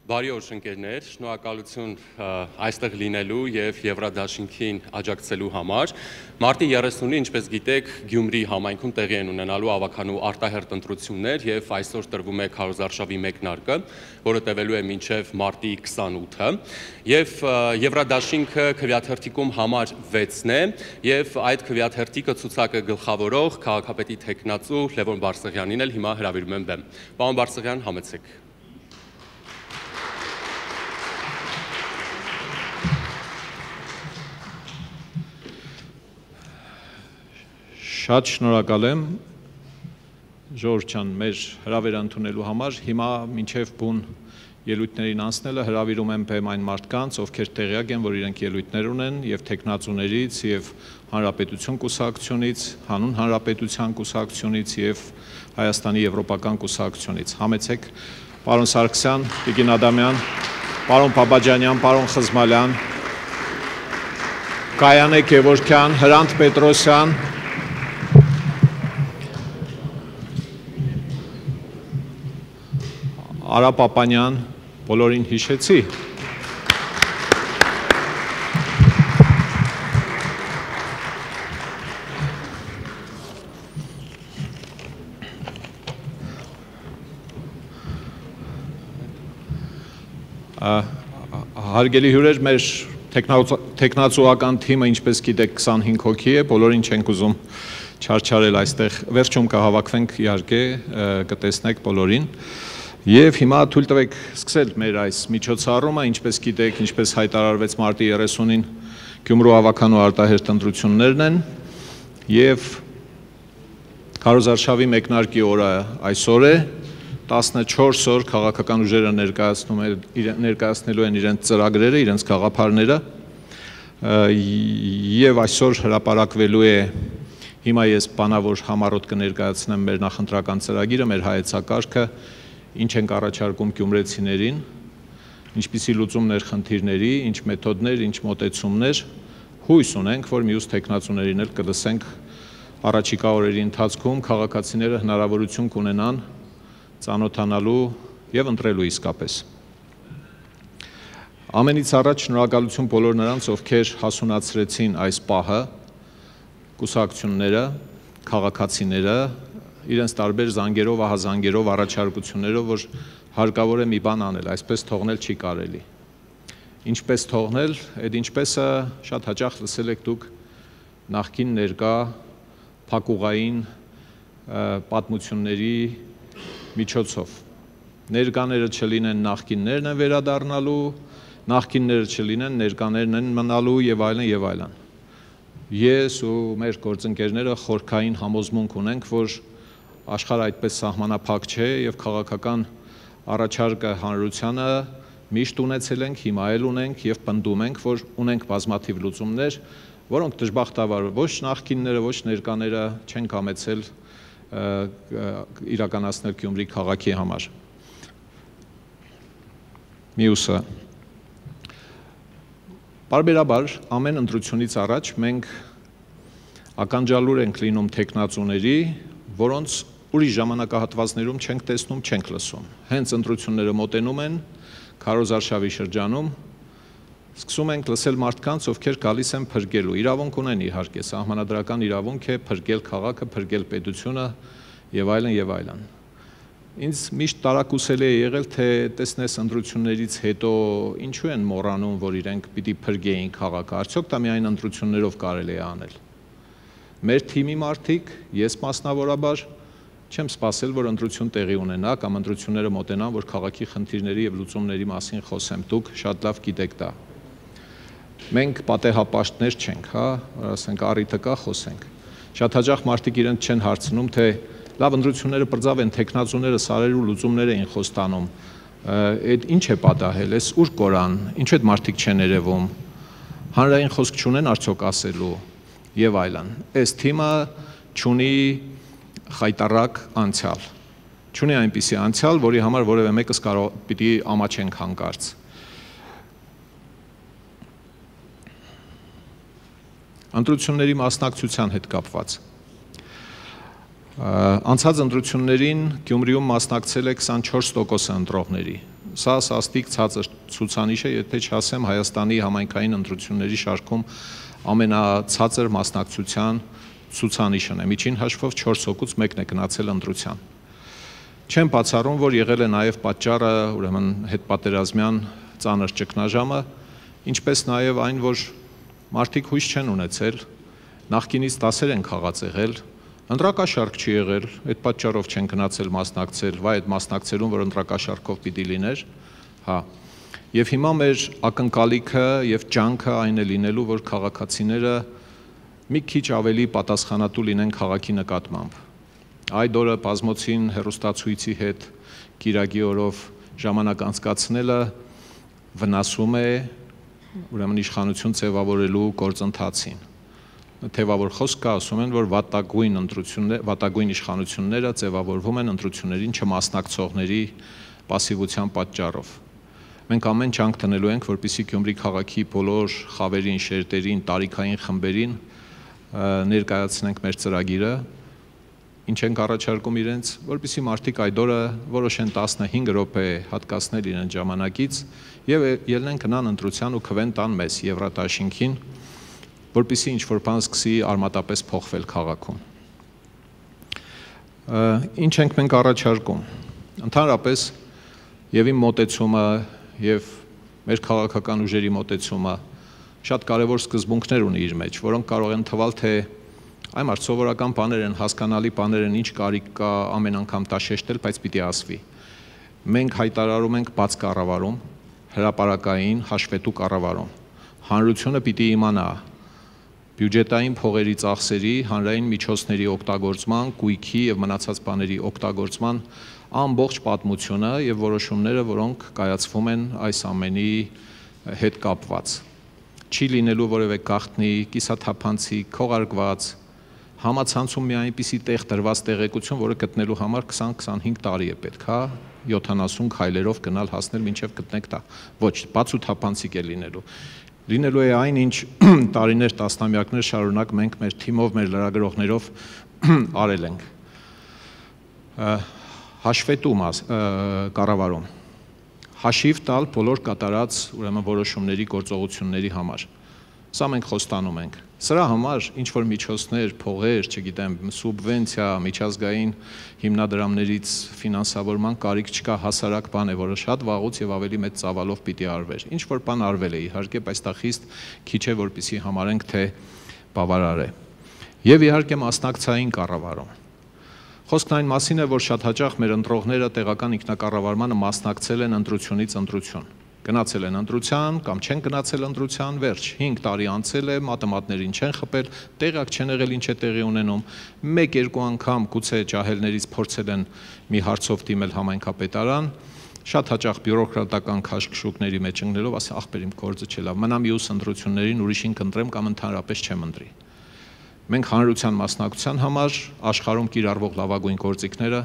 Բարի օր ընկերներ, շնորհակալություն այստեղ լինելու եւ Եվրադաշինքին աջակցելու համար։ Մարտի 30-ին, ինչպես գիտեք, Գյումրի համայնքում տեղի են ունենալու ավականու արտահերթ ընտրություններ եւ այսօր տրվում է քարոզարշավի մեկնարկը, որը տևելու է մինչեւ մարտի 28-ը։ Եվ Եվրադաշինքը քվեաթերթիկում համար 6-ն է եւ այդ քվեաթերթիկը ցուցակը գլխավորող քաղաքապետի թեկնածու Լևոն Բարսեղյանին էլ հիմա հրավիրում եմ բեմ։ Պարոն Բարսեղյան, համեցեք։ Շատ շնորհակալ եմ Ժորժ ջան մեր հրավերը ընդունելու համար։ Հիմա մինչև բուն ելույթներին անցնելը հրավիրում եմ բեմ այն մարդկանց, ովքեր տեղյակ են, որ իրենք ելույթներ ունեն եւ տեխնացուներից եւ Հանրապետություն կուսակցությունից, Հանուն Հանրապետության կուսակցությունից եւ Հայաստանի Եվրոպական կուսակցությունից։ Համեցեք պարոն Սարգսյան, Տիկին Ադամյան, պարոն Բաբաջանյան, պարոն Խզմալյան, Կայանե Գևորգյան, Հրանտ Պետրոսյան, Արա Պապանյան, բոլորին հիշեցի։ Հարգելի հյուրեր, մեր տեխնացուական թիմը, ինչպես գիտեք, 25 հոգի է, բոլորին չենք ուզում չարչարել այստեղ, վերջում կհավաքվենք իհարկե, կտեսնեք բոլորին։ Եվ հիմա թույլ տվեք սկսել մեր այս միջոցառումը, ինչպես գիտեք, ինչպես հայտարարվեց մարտի 30-ին Գյումրու ավականու արտահերթ ընտրություններն են եւ քարոզարշավի մեկնարկի օրը այսօր է 14 օր քաղաքական ուժերը ներկայացնելու են իրենց ծրագրերը, իրենց գաղափարները եւ այսօր հրապարակվելու է հիմա ես բանավոր համառոտ կներկայացնեմ մեր նախընտրական ծրագիրը, մեր հայեցակարգը ինչ ենք առաջարկում գյումրեցիներին, ինչպիսի լուծումներ խնդիրների, ինչ մեթոդներ, ինչ մոտեցումներ, հույս ունենք, որ մյուս տեխնացուներին էլ կլսենք առաջիկա օրերի ընթացքում քաղաքացիները հնարավորություն կունենան ծանոթանալու եւ ընտրելու իսկապես։ Ամենից առաջ շնորհակալություն բոլոր նրանց, ովքեր հասունացրեցին այս պահը, կուսակցությունները, քաղաքացիները, իրենց տարբեր զանգերով, ահազանգերով, առաջարկություններով, որ հարկավոր է մի բան անել, այսպես թողնել չի կարելի։ Ինչպես թողնել, այդ ինչպեսը շատ հաճախ լսել եք դուք նախկին ներկա փակուղային պատմությունների միջոցով։ Ներկաները չլինեն նախկիններն են վերադառնալու, նախկինները չլինեն ներկաներն են մնալու եւ այլն եւ այլն։ Ես ու մեր գործընկերները խորքային համոզմունք ունենք, որ աշխարհը այդպես սահմանափակ չէ եւ քաղաքական առաջարկը հանրությանը միշտ ունեցել ենք, հիմա էլ ունենք եւ պնդում ենք, որ ունենք բազմաթիվ լուծումներ, որոնք դժբախտաբար ոչ նախկինները, ոչ ներկաները չեն կամեցել իրականացնել Գյումրի քաղաքի համար։ Մյուսը Բարբերաբար ամեն ընտրությունից առաջ մենք ականջալուր ենք լինում տեխնացուների, որոնց ուրիշ ժամանակահատվածներում չենք տեսնում, չենք լսում։ Հենց ընտրությունները մոտենում են, քարոզարշավի շրջանում, սկսում ենք լսել մարդկանց, ովքեր գալիս են փրկելու։ Իրավունք ունեն իհարկե, սահմանադրական իրավունք է փրկել քաղաքը, փրկել պետությունը եւ այլն եւ այլն։ Ինձ միշտ տարակուսել է եղել, թե տեսնես ընտրություններից հետո ինչու են մոռանում, որ իրենք պիտի փրկեին քաղաքը, արդյոք դա միայն ընտրություններով կարելի է անել։ Մեր թիմի մարդիկ, ես մասնավորաբար չեմ սպասել, որ ընտրություն տեղի ունենա կամ ընտրությունները մոտենան, որ քաղաքի խնդիրների եւ լուծումների մասին խոսեմ, դուք շատ լավ գիտեք դա։ Մենք պատեհապաշտներ չենք, հա, ասենք առիթը կա, խոսենք։ Շատ հաճախ մարդիկ իրենց չեն հարցնում, թե լավ ընտրությունները բրձավ են, տեխնացուները սարերու լուծումներ էին խոստանում, այդ ինչ է պատահել, էս ուր կորան, ինչու այդ մարդիկ չեն երևում, հանրային խոսք չունեն արդյոք ասելու եւ այլն։ Այս թիմը չունի խայտարակ անցյալ, չունի այնպիսի անցյալ, որի համար որևէ մեկս կարող պիտի ամաչենք հանկարծ։ Ընտրությունների մասնակցության հետ կապված։ Անցած ընտրություններին Գյումրիում մասնակցել է 24% ընտրողների, Սա սաստիկ ցածր ցուցանիշ է, եթե չասեմ Հայաստանի համայնքային ընտրությունների շարքում ամենացածր մասնակցության ցուցանիշն է։ Միջին հաշվով 4 հոգուց մեկն է գնացել ընտրության։ Չեմ բացառում, որ եղել է նաև պատճառը, ուրեմն հետպատերազմյան ծանր ճգնաժամը, ինչպես նաև այն, որ մարդիկ հույս չեն ունեցել, նախկինից դասեր են խաղացել, ընտրակաշարք չի եղել, այդ պատճառով չեն գնացել մասնակցել, վայ այդ մասնակցելուն, որ ընտրակաշարքով պիտի լիներ, հա։ Եվ հիմա մեր ակնկալիքը եւ ջանքը այն է լինելու, որ քաղաքացիները մի քիչ ավելի պատասխանատու լինեն քաղաքի նկատմամբ։ Այդ օրը բազմոցին հերոստացույցի հետ Կիրակի օրով ժամանակ անցկացնելը վնասում է ուրեմն իշխանություն ձևավորելու գործընթացին։ Թեվավոր խոսք կա, ասում են, որ վատագույն իշխանությունները ձևավորվում են ընտրություններին չմասնակցողների պասիվության պատճառով։ Մենք ամեն ջանք տնելու ենք, որպեսզի Գյումրի քաղաքի բոլոր խավերին, շերտերին, տարիքային խմբերին ներկայացնենք մեր ծրագիրը, ինչ ենք առաջարկում իրենց, որպեսզի մարդիկ այդ օրը որոշեն 15 րոպե հատկացնել իրենց ժամանակից եւ ելնեն գնան ընտրության ու քվեն տան մեզ Եվրադաշինքին, որպեսզի ինչ-որ բան սկսի արմատապես փոխվել քաղաքում։ Ինչ ենք մենք առաջարկում։ Ընդհանրապես եւ իմ մոտեցումը եւ մեր քաղաքական ուժերի մոտեցումը շատ կարևոր սկզբունքներ ունի իր մեջ, որոնք կարող են թվալ, թե այ մարդ սովորական բաներ են, հասկանալի բաներ են, ինչ կարիք կա ամեն անգամ դա շեշտել, բայց պիտի ասվի։ Մենք հայտարարում ենք բաց կառավարում, հրապարակային հաշվետու կառավարում։ Հանրությունը պիտի իմանա բյուջետային փողերի ծախսերի, հանրային միջոցների օգտագործման, գույքի եւ մնացած բաների օգտագործման ամբողջ պատմությունը եւ որոշումները, որոնք կայացվում են այս ամենի հետ կապված։ Չի լինելու որևէ գաղտնի, կիսաթափանցի, քողարկված, համացանցում մի այնպիսի տեղ դրված տեղեկություն, որը գտնելու համար 20-25 տարի է պետք, հա, 70 քայլերով գնալ հասնել մինչև գտնեք դա։ Ոչ, բաց ու թափանցիկ է լինելու։ Լինելու է այն, ինչ տարիներ, տասնամյակներ շարունակ մենք մեր թիմով, մեր լրագրողներով արել ենք։ Հաշվետու կառավարում։ Հաշիվ տալ բոլոր կատարած ուրեմն որոշումների, գործողությունների համար։ Սա մենք խոստանում ենք։ Սրա համար ինչ-որ միջոցներ, փողեր, չգիտեմ, սուբվենցիա, միջազգային հիմնադրամներից ֆինանսավորման կարիք չկա, հասարակ բան է, որը շատ վաղուց եւ ավելի մեծ ծավալով պիտի արվեր։ Ինչ-որ բան արվել է իհարկե, բայց դա խիստ քիչ է, որպեսզի համարենք, թե բավարար է։ Եվ իհարկե մասնակցային կառավարում։ Խոսքն այն մասին է, որ շատ հաճախ մեր ընտրողները տեղական ինքնակառավարմանը մասնակցել են ընտրությունից ընտրություն։ Գնացել են ընտրության կամ չեն գնացել ընտրության, վերջ, 5 տարի անցել է, մատեմատներին չեն խփել, տեղյակ չեն եղել ինչ է տեղի ունենում, 1-2 անգամ գուցե ջահելներից փորձել են մի հարցով դիմել համայնքապետարան, շատ հաճախ բյուրոկրատական քաշքշուկների մեջ ընկնելով, ասել ախպեր իմ գործը չէ լավ, մնամ մյուս ընտրություններին ուրիշին կընտրեմ կամ ընդհանրապես չեմ ընտրի։ Մենք հանրության մասնակցության համար աշխարհում կիրառվող լավագույն գործիքները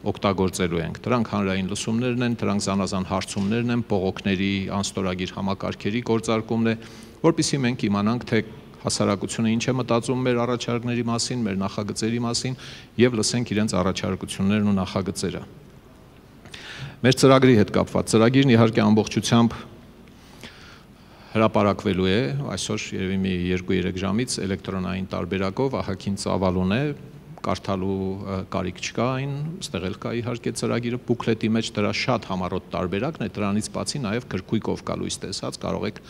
օգտագործելու ենք։ Դրանք հանրային լսումներն են, դրանք զանազան հարցումներն են, բողոքների, անստորագիր համակարգերի գործարկումն է, որպեսզի մենք իմանանք, թե հասարակությունը ինչ է մտածում մեր առաջարկների մասին, մեր նախագծերի մասին եւ լսենք իրենց առաջարկություններն ու նախագծերը։ Մեր ծրագրի հետ կապված ծրագիրն իհարկե ամբողջությամբ հրապարակվելու է, այսօր երևի մի 2-3 ժամից էլեկտրոնային տարբերակով, ահագին ծավալուն է, կարդալու կարիք չկա այն, ստեղ էլ կա իհարկե ծրագիրը, բուքլետի մեջ դրա շատ համառոտ տարբերակն է, դրանից բացի նաև գրքույկով կա լույս տեսած, կարող եք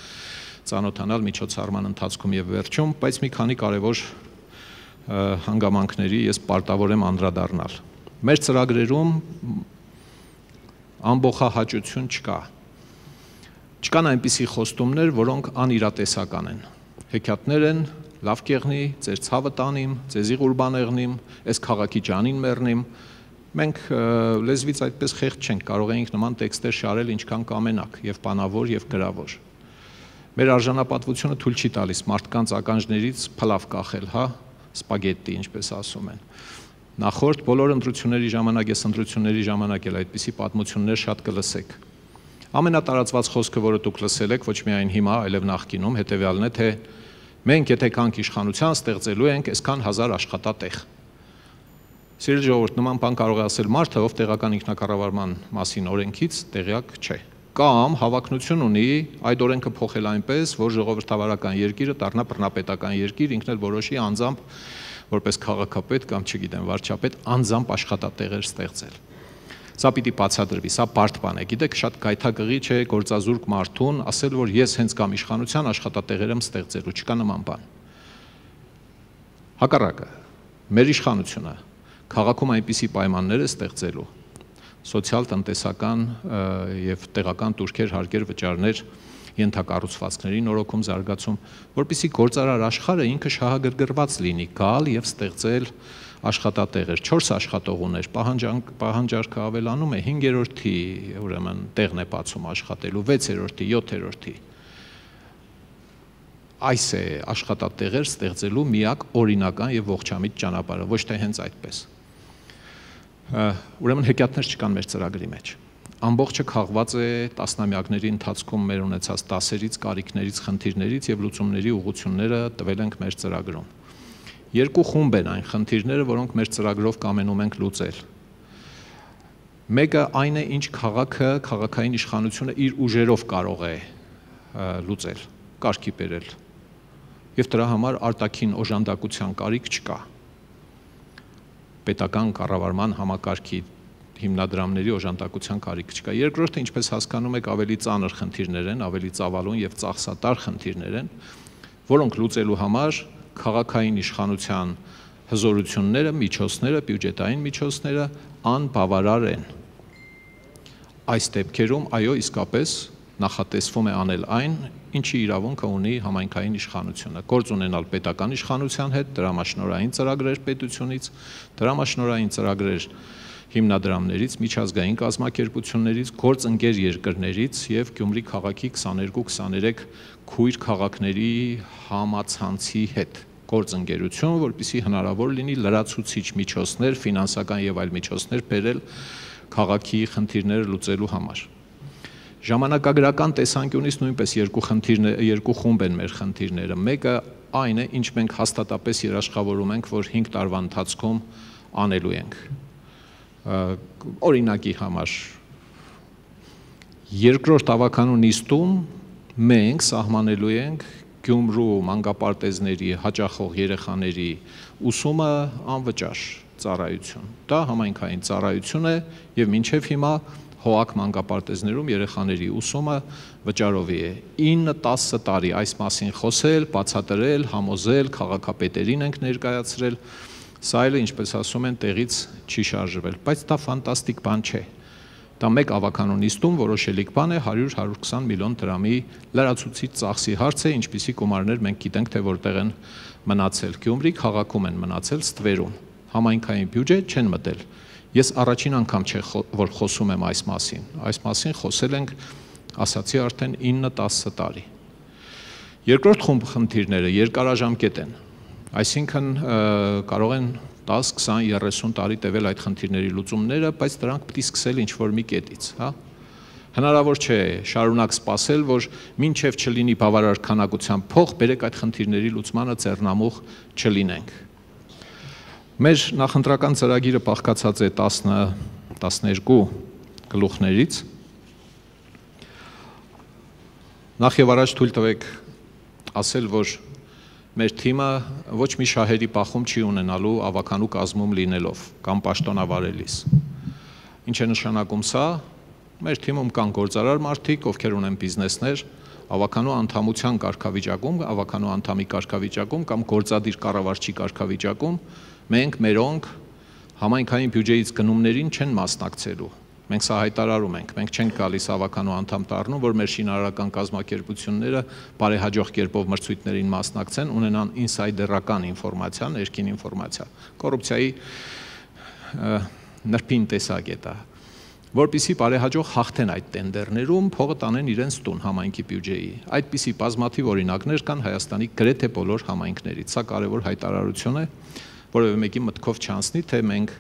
ծանոթանալ միջոցառման ընթացքում եւ վերջում, բայց մի քանի կարևոր հանգամանքների ես պարտավոր եմ անդրադառնալ։ Մեր ծրագրերում ամբողջահաճություն չկա։ Չկան այնպիսի խոստումներ, որոնք անիրատեսական են։ Հեքիաթներ են, լավ կեղնի, ձեր ցավը տանիմ, ձեզի ղուրբան եղնիմ, այս քաղաքի ջանին մեռնիմ։ Մենք լեզվից այդպես խեղճ չենք, կարող էինք նման տեքստեր շարել ինչքան կամենակ, եւ բանավոր, եւ գրավոր։ Մեր արժանապատվությունը թույլ չի տալիս մարդկանց ականջներից փլավ կախել, հա, սպագետի, ինչպես ասում են։ Նախորդ բոլոր ընտրությունների ժամանակ, ես ընտրությունների ժամանակ էլ այդպիսի պատմություններ շատ կլսեք։ Ամենատարածված խոսքը, որը դուք լսել եք, ոչ միայն հիմա, այլև նախկինում, հետևյալն է, թե մենք եթե կանք իշխանության ստեղծելու ենք այսքան հազար աշխատատեղ։ Սիրելի ժողովուրդ, նման բան կարող է ասել մարդը, ով տեղական ինքնակառավարման մասին օրենքից տեղյակ չէ։ կամ հավակնություն ունի այդ օրենքը փոխել այնպես, որ ժողովրդավարական երկիրը դառնա բռնապետական երկիր, ինքն էլ որոշի անձամբ որպես քաղաքապետ կամ չգիտեմ վարչապետ անձամբ աշխատատեղեր ստեղծել։ Սա պիտի բացատրվի, սա բարդ բան է։ Գիտեք, շատ գայթակղի չէ գործազուրկ մարդուն ասել, որ ես հենց կամ իշխանության աշխատատեղեր եմ ստեղծելու, չկա նման բան։ Հակառակը, մեր իշխանությունը քաղաքում այնպիսի պայմաններ է ստեղծելու, սոցիալ-տնտեսական եւ տեղական турքեր, հարկեր, վճարներ, ենթակառուցվածքների նորոգում, զարգացում, որպեսզի գործարար աշխարհը ինքը շահագրգռված լինի, գալ եւ ստեղծել աշխատատեղեր, 4 աշխատող ուներ, պահանջարկը ավելանում է, 5-րդի, ուրեմն տեղն է բացում աշխատելու, 6-րդի, 7-րդի։ Այս է աշխատատեղեր ստեղծելու միակ օրինական եւ ողջամիտ ճանապարհը, ոչ թե հենց այդպես։ Ուրեմն հեքիաթներ չկան մեր ծրագրի մեջ։ Ամբողջը քաղված է տասնամյակների ընթացքում մեր ունեցած դասերից, կարիքներից, խնդիրներից եւ լուծումների ուղղությունները տվել ենք մեր ծրագրում։ Երկու խումբ են այն խնդիրները, որոնք մեր ծրագրով կամենում ենք լուծել։ Մեկը այն է, ինչ քաղաքը, քաղաքային իշխանությունը իր ուժերով կարող է լուծել, կարգի բերել։ Եվ դրա համար արտաքին օժանդակության կարիք չկա։ Պետական կառավարման համակարգի հիմնադրամների օժանդակության կարիք չկա։ Երկրորդը, ինչպես հասկանում եք, ավելի ծանր խնդիրներ են, ավելի ծավալուն եւ ծախսատար խնդիրներ են, որոնք լուծելու համար քաղաքային իշխանության հզորությունները, միջոցները, բյուջետային միջոցները անբավարար են։ Այս դեպքերում, այո, իսկապես նախատեսվում է անել այն, ինչի իրավունքը ունի համայնքային իշխանությունը, գործ ունենալ պետական իշխանության հետ, դրամաշնորհային ծրագրեր պետությունից, դրամաշնորհային ծրագրեր հիմնադրամներից, միջազգային կազմակերպություններից, գործընկեր երկրներից եւ Գյումրի քաղաքի 22-23 քույր քաղաքների համացանցի հետ գործընկերություն, որպեսզի հնարավոր լինի լրացուցիչ միջոցներ, ֆինանսական եւ այլ միջոցներ բերել քաղաքի խնդիրները լուծելու համար։ Ժամանակագրական տեսանկյունից նույնպես երկու խումբ են մեր խնդիրները։ Մեկը այն է, ինչ մենք հաստատապես երաշխավորում ենք, որ 5 տարվա ընթացքում անելու ենք։ Օրինակի համար երկրորդ ավականու նիստում մենք սահմանելու ենք Գյումրու մանկապարտեզների հաճախող երեխաների ուսումը անվճար ծառայություն։ Դա համայնքային ծառայություն է եւ մինչեւ հիմա հոակ մանկապարտեզներում երեխաների ուսումը վճարովի է։ 9-10 տարի այս մասին խոսել, բացատրել, համոզել, քաղաքապետերին ենք ներկայացրել, սա էլ ինչպես ասում են տեղից չի շարժվել, բայց դա ֆանտաստիկ բան չէ։ Դա մեկ ավականու նիստում որոշելիք բան է 100-120 միլիոն դրամի լրացուցիչ ծախսի հարց է, ինչպիսի գումարներ մենք գիտենք, թե որտեղ են մնացել։ Գյումրի քաղաքում են մնացել ստվերում, համայնքային բյուջե չեն մտել։ Ես առաջին անգամ չէ որ խոսում եմ այս մասին խոսել ենք, ասացի արդեն 9-10 տարի։ Երկրորդ խումբ խնդիրները երկարաժամկետ են, այսինքն կարող են 10, 20, 30 տարի տևել այդ խնդիրների լուծումները, բայց դրանք պետք է սկսել ինչ-որ մի կետից, հա։ Հնարավոր չէ շարունակ սպասել, որ մինչև չլինի բավարար քանակությամբ փող, բերեք այդ խնդիրների լուծմանը ձեռնամուխ չլինենք։ Մեր նախընտրական ծրագիրը բաղկացած է 10-12 գլուխներից։ Նախ եւ առաջ թույլ տվեք ասել, որ մեր թիմը ոչ մի շահերի բախում չի ունենալու ավականու կազմում լինելով կամ պաշտոնավարելիս։ Ինչ է նշանակում սա։ Մեր թիմում կան գործարար մարդիկ, ովքեր ունեն բիզնեսներ, ավականու անդամության կարգավիճակում, ավականու անդամի կարգավիճակում կամ գործադիր կառավարչի կարգավիճակում մենք մերոնք համայնքային բյուջեից գնումներին չեն մասնակցելու։ Մենք սա հայտարարում ենք, մենք չենք գալիս ավականու անդամ դառնում, որ մեր շինարարական կազմակերպությունները բարեհաջող կերպով մրցույթներին մասնակցեն, ունենան ինսայդերական ինֆորմացիա, ներքին ինֆորմացիա, կոռուպցիայի նրբին տեսակ է դա, որպեսզի բարեհաջող հաղթեն այդ տենդերներում, փողը տանեն իրենց տուն համայնքի բյուջեի։ Այդպիսի բազմաթիվ օրինակներ կան Հայաստանի գրեթե բոլոր համայնքներից։ Սա կարևոր հայտարարություն է, որևէ մեկի մտքով չանցնի, թե մենք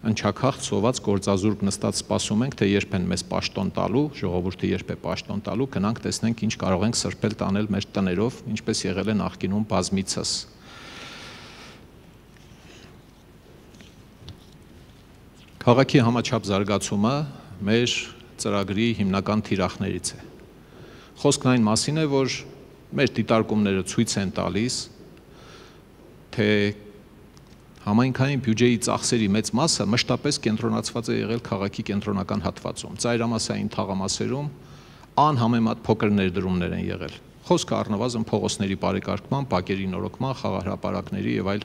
ընչաքաղց սոված գործազուրկ նստած սպասում ենք, թե երբ են մեզ պաշտոն տալու, ժողովուրդը երբ է պաշտոն տալու, գնանք տեսնենք ինչ կարող ենք սրբել տանել մեր տներով, ինչպես եղել է նախկինում բազմիցս։ Քաղաքի համաչափ զարգացումը մեր ծրագրի հիմնական թիրախներից է։ Խոսքն այն մասին է, որ մեր դիտարկումները ցույց են տալիս, թե համայնքային բյուջեի ծախսերի մեծ մասը մշտապես կենտրոնացված է եղել քաղաքի կենտրոնական հատվածում, ծայրամասային թաղամասերում անհամեմատ փոքր ներդրումներ են եղել։ Խոսքը առնվազն փողոցների բարեկարգման, բակերի նորոգման, խաղահրապարակների եւ այլ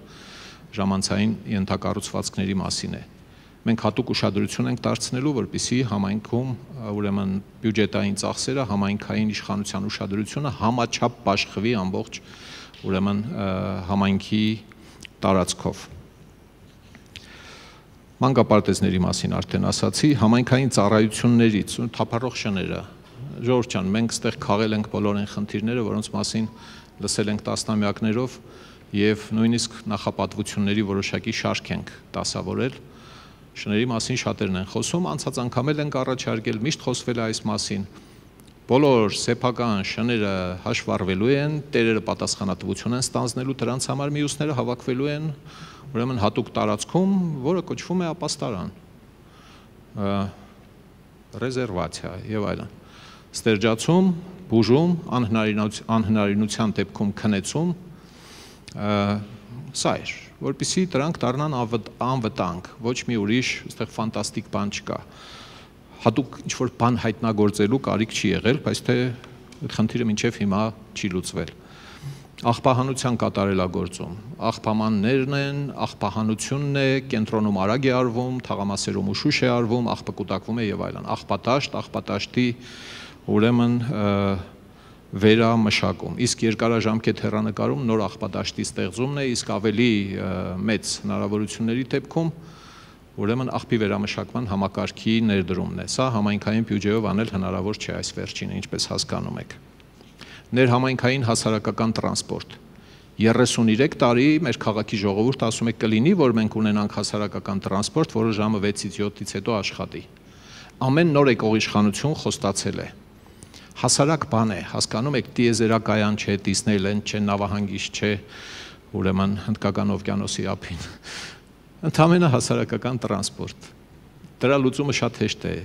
ժամանցային ենթակառուցվածքների մասին է։ Մենք հատուկ ուշադրություն ենք դարձնելու, որպեսզի համայնքում ուրեմն բյուջետային ծախսերը, համայնքային իշխանության ուշադրությունը համաչափ բաշխվի ամբողջ ուրեմն համայնքի տարածքով։ Մանկապարտեզների մասին արդեն ասացի, համայնքային ծառայություններից թափառող շները, ժողովուրդ ջան, մենք ստեղ քաղել ենք բոլոր այն խնդիրները, որոնց մասին լսել ենք տասնամյակներով եւ նույնիսկ նախապատվությունների որոշակի շարք ենք դասավորել։ Շների մասին շատերն են խոսում, անցած անգամ էլ ենք առաջարկել, միշտ խոսվել է այս մասին։ Բոլոր սեփական շները հաշվառվելու են, տերերը պատասխանատվություն են ստանձնելու դրանց համար, մյուսները հավաքվելու են ուրեմն հատուկ տարածքում, որը կոչվում է ապաստարան, ռեզերվացիա եւ այլն։ Ստերջացում, բուժում, անհնարինության դեպքում քնեցում, սա էր, որպեսզի դրանք դառնան անվտանգ, ոչ մի ուրիշ այստեղ ֆանտաստիկ բան չկա։ Հատուկ ինչ-որ բան հայտնագործելու կարիք չի եղել, բայց թե այդ խնդիրը մինչև հիմա չի լուծվել։ Աղբահանության կատարելագործում, աղբամաններն են, աղբահանությունն է, կենտրոնում արագ է արվում, թաղամասերում ուշուշ է արվում, աղբը կուտակվում է եւ այլն։ Աղբատաշտի ուրեմն վերամշակում, իսկ երկարաժամկետ հեռանկարում նոր աղբատաշտի ստեղծումն է, իսկ ավելի մեծ հնարավորությունների դեպքում ուրեմն աղբի վերամշակման համակարգի ներդրումն է։ Սա համայնքային բյուջեով անել հնարավոր չէ այս վերջինը, ինչպես հասկանում եք։ Ներհամայնքային հասարակական տրանսպորտ։ 33 տարի մեր քաղաքի ժողովուրդ ասում է կլինի, որ մենք ունենանք հասարակական տրանսպորտ, որը ժամը 6-ից 7-ից հետո աշխատի։ Ամեն նոր եկող իշխանություն խոստացել է։ Հասարակ բան է, հասկանում եք, տիեզերակայան չէ, Դիսնեյլենդ չէ, նավահանգիստ չէ, ուրեմն Հնդկական օվկիանոսի ափին։ Ընդամենը հասարակական տրանսպորտ։ Դրա լուծումը շատ հեշտ է,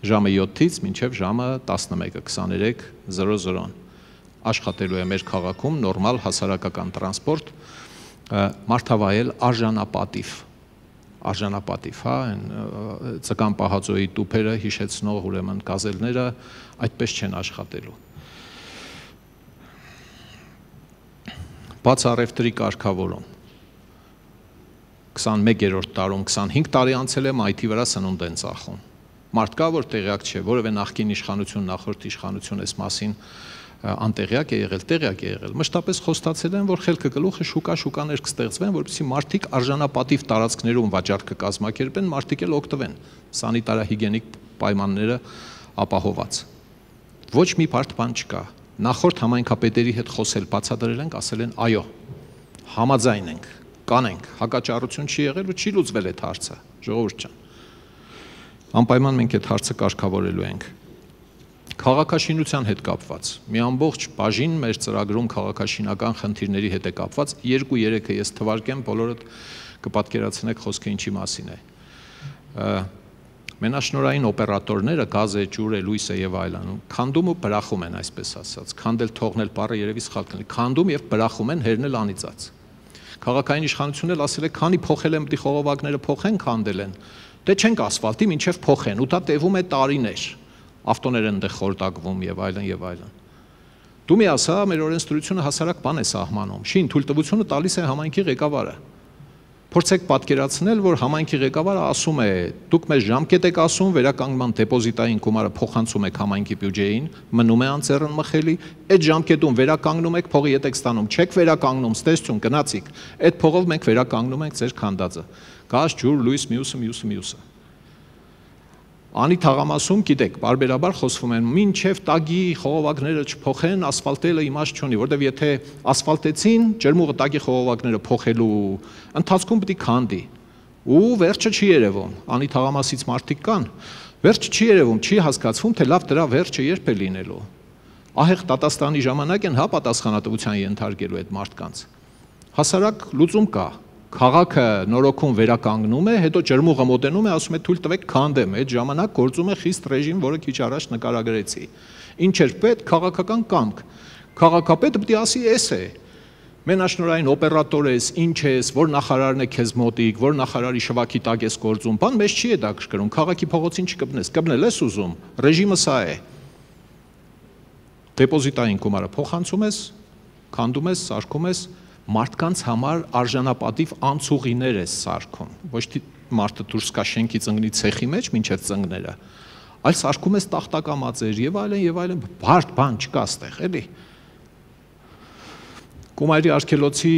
ժամը 7-ից մինչև ժամը 11:23:00 աշխատելու է մեր քաղաքում նորմալ հասարակական տրանսպորտ, մարդավայել արժանապատիվ, հա, ծկան պահածոյի տուփերը հիշեցնող ուրեմն գազելները այդպես չեն աշխատելու։ Բաց առևտրի կարգավորում։ 21-րդ տարում 25 տարի անցել է, մայթի վրա սնունդ են ծախում։ Մարդ կա, որ տեղյակ չէ, որևէ նախկին իշխանություն, նախորդ իշխանություն այս մասին անտեղյակ է եղել, տեղյակ է եղել։ Մշտապես խոստացել են, որ խելքը գլուխը շուկաներ կստեղծվեն, որպեսզի մարդիկ արժանապատիվ տարածքներում վաճառքը կազմակերպեն, մարդիկ էլ օգտվեն, սանիտարահիգիենիկ պայմանները ապահոված։ Ոչ մի բարդ բան չկա։ Նախորդ համայնքապետերի հետ խոսել, բացատրել ենք, ասել են այո, համաձայն ենք, կանենք, հակաճառություն չի եղել ու չի լուծվել այդ հարցը, ժողովուրդ ջան։ Անպայման մենք այդ հարցը կարգավորելու ենք։ Քաղաքաշինության հետ կապված, մի ամբողջ բաժին մեր ծրագրում քաղաքաշինական խնդիրների հետ է կապված, 2-3-ը ես թվարկեմ, բոլորդ կպատկերացնեք խոսքը ինչի մասին է։ Մենաշնորհային օպերատորները, գազը, ջուրը, լույսը եւ այլն, քանդում ու բրախում են, այսպես ասած, քանդել, թողնել բառը երևի սխալ կլինի, քանդում եւ բրախում են, հերնել անիծած։ Քաղաքային իշխանությունն էլ ասել է, քանի փոխել են, պիտի խողովակները փոխեն, քանդել են։ Դե չենք ասֆալտի, մինչև փոխեն, ու դա տևում է տարիներ։ Ավտոներ են դե խորտակվում եւ այլն եւ այլն։ Դու մի ասա, մեր օրենսդրությունը հասարակ բան է սահմանում։ Շին թույլտվությունը տալիս է համայնքի ղեկավարը։ Փորձեք պատկերացնել, որ համայնքի ղեկավարը ասում է, դուք մեզ ժամկետ եք ասում, վերականգնման դեպոզիտային գումարը փոխանցում եք համայնքի բյուջեին, մնում է անձեռն մխելի, այդ ժամկետում վերականգնում եք, փողի հետ եք ստանում, չեք վերականգնում, ստեսություն, գնացիք, այդ փողով մենք վերականգնում ենք ձեր քանդածը։ Գազ, ջուր, լույս, մյուսը։ Անի թաղամասում, գիտեք, բարբերաբար խոսվում են, մինչև տագի խողովակները չփոխեն, ասֆալտելը իմաստ չունի, որտեղ եթե ասֆալտեցին, ջերմուղը տագի խողովակները փոխելու ընթացքում պիտի քանդի։ Ու վերջը չի երևում, անի թաղամասից մարդիկ կան, վերջը չի երևում, չի հասկացվում, թե լավ դրա վերջը երբ է լինելու։ Ահեղ Տատաստանի ժամանակ են հա պատասխանատվության ենթարկելու այդ մարդկանց։ Հասարակ լուծում կա, Քաղաքը նորոգում վերականգնում է, հետո ջրմուղը մոտենում է, ասում է թույլ տվեք քանդեմ, այդ ժամանակ գործում է խիստ ռեժիմ, որը քիչ առաջ նկարագրեցի։ Ինչ էր պետք, քաղաքական կամք։ Քաղաքապետը պետք է ասի էս է։ Մենաշնորհային օպերատոր ես, ինչ ես, որ նախարարն է քեզ մոտիկ, որ նախարարի շվաքի տակ ես գործում, բան մեզ չի է դա կշկրում, քաղաքի փողոցին չկպնես, կպնել ես ուզում, ռեժիմը սա է։ Դեպոզիտային գումարը փոխանցում ես, քանդում ես, սարքում ես, մարդկանց համար արժանապատիվ անցուղիներ ես սարքում, ոչ թե մարդը դուրս կա շենքի ծնգնի ցեխի մեջ մինչև ծնգները, այլ սարքում ես տախտակամածեր եւ այլն, բարդ բան չկա այստեղ, էլի։ Կումայրի արգելոցի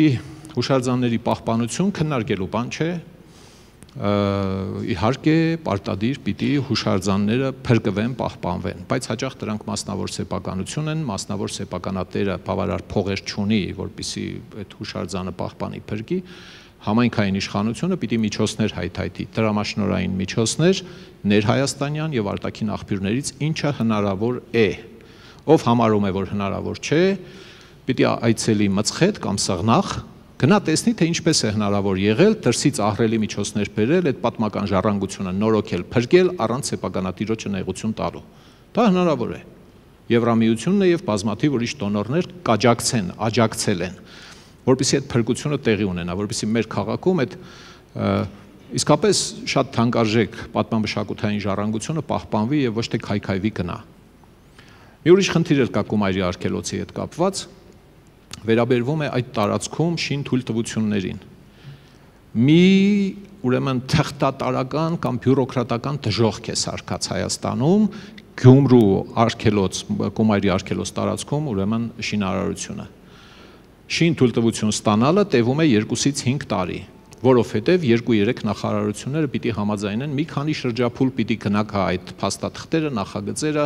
հուշարձանների պահպանություն քննարկելու բան չէ, իհարկե պարտադիր պիտի հուշարձանները փրկվեն, պահպանվեն, բայց հաճախ դրանք մասնավոր սեփականություն են, մասնավոր սեփականատերը բավարար փողեր չունի, որպեսզի այդ հուշարձանը պահպանի, փրկի, համայնքային իշխանությունը պիտի միջոցներ հայթայթի, տրամաշնորհային միջոցներ ներհայաստանյան եւ արտաքին աղբյուրներից ինչը հնարավոր է, ով համարում է, որ հնարավոր չէ, պիտի այցելի Մծխեթ կամ Սղնախ գնա տեսնի, թե ինչպես է հնարավոր եղել դրսից ահռելի միջոցներ բերել, այդ պատմական ժառանգությունը նորոգել, փրկել առանց սեփականատիրոջը նեղություն տալու։ Դա հնարավոր է։ Եվրամիությունն է եւ բազմաթիվ ուրիշ դոնորներ կաջակցեն, աջակցել են, որպեսզի այդ փրկությունը տեղի ունենա, որպեսզի մեր քաղաքում այդ իսկապես շատ թանկարժեք պատմամշակութային ժառանգությունը պահպանվի եւ ոչ թե քայքայվի գնա։ Մի ուրիշ խնդիր էլ կա Կումայրի արգելոցի հետ կապված, վերաբերվում է այդ տարածքում շին թույլտվություններին։ Մի ուրեմն թղթատարական կամ բյուրոկրատական դժոխք է սարքած Հայաստանում Գյումրու արգելոց, Կումայրի արգելոց տարածքում ուրեմն շինարարությունը։ Շին թույլտվություն ստանալը տևում է 2-ից 5 տարի, որովհետև 2-3 նախարարությունները պիտի համաձայնեն, մի քանի շրջափուլ պիտի գնաք այդ փաստաթղթերը, նախագծերը,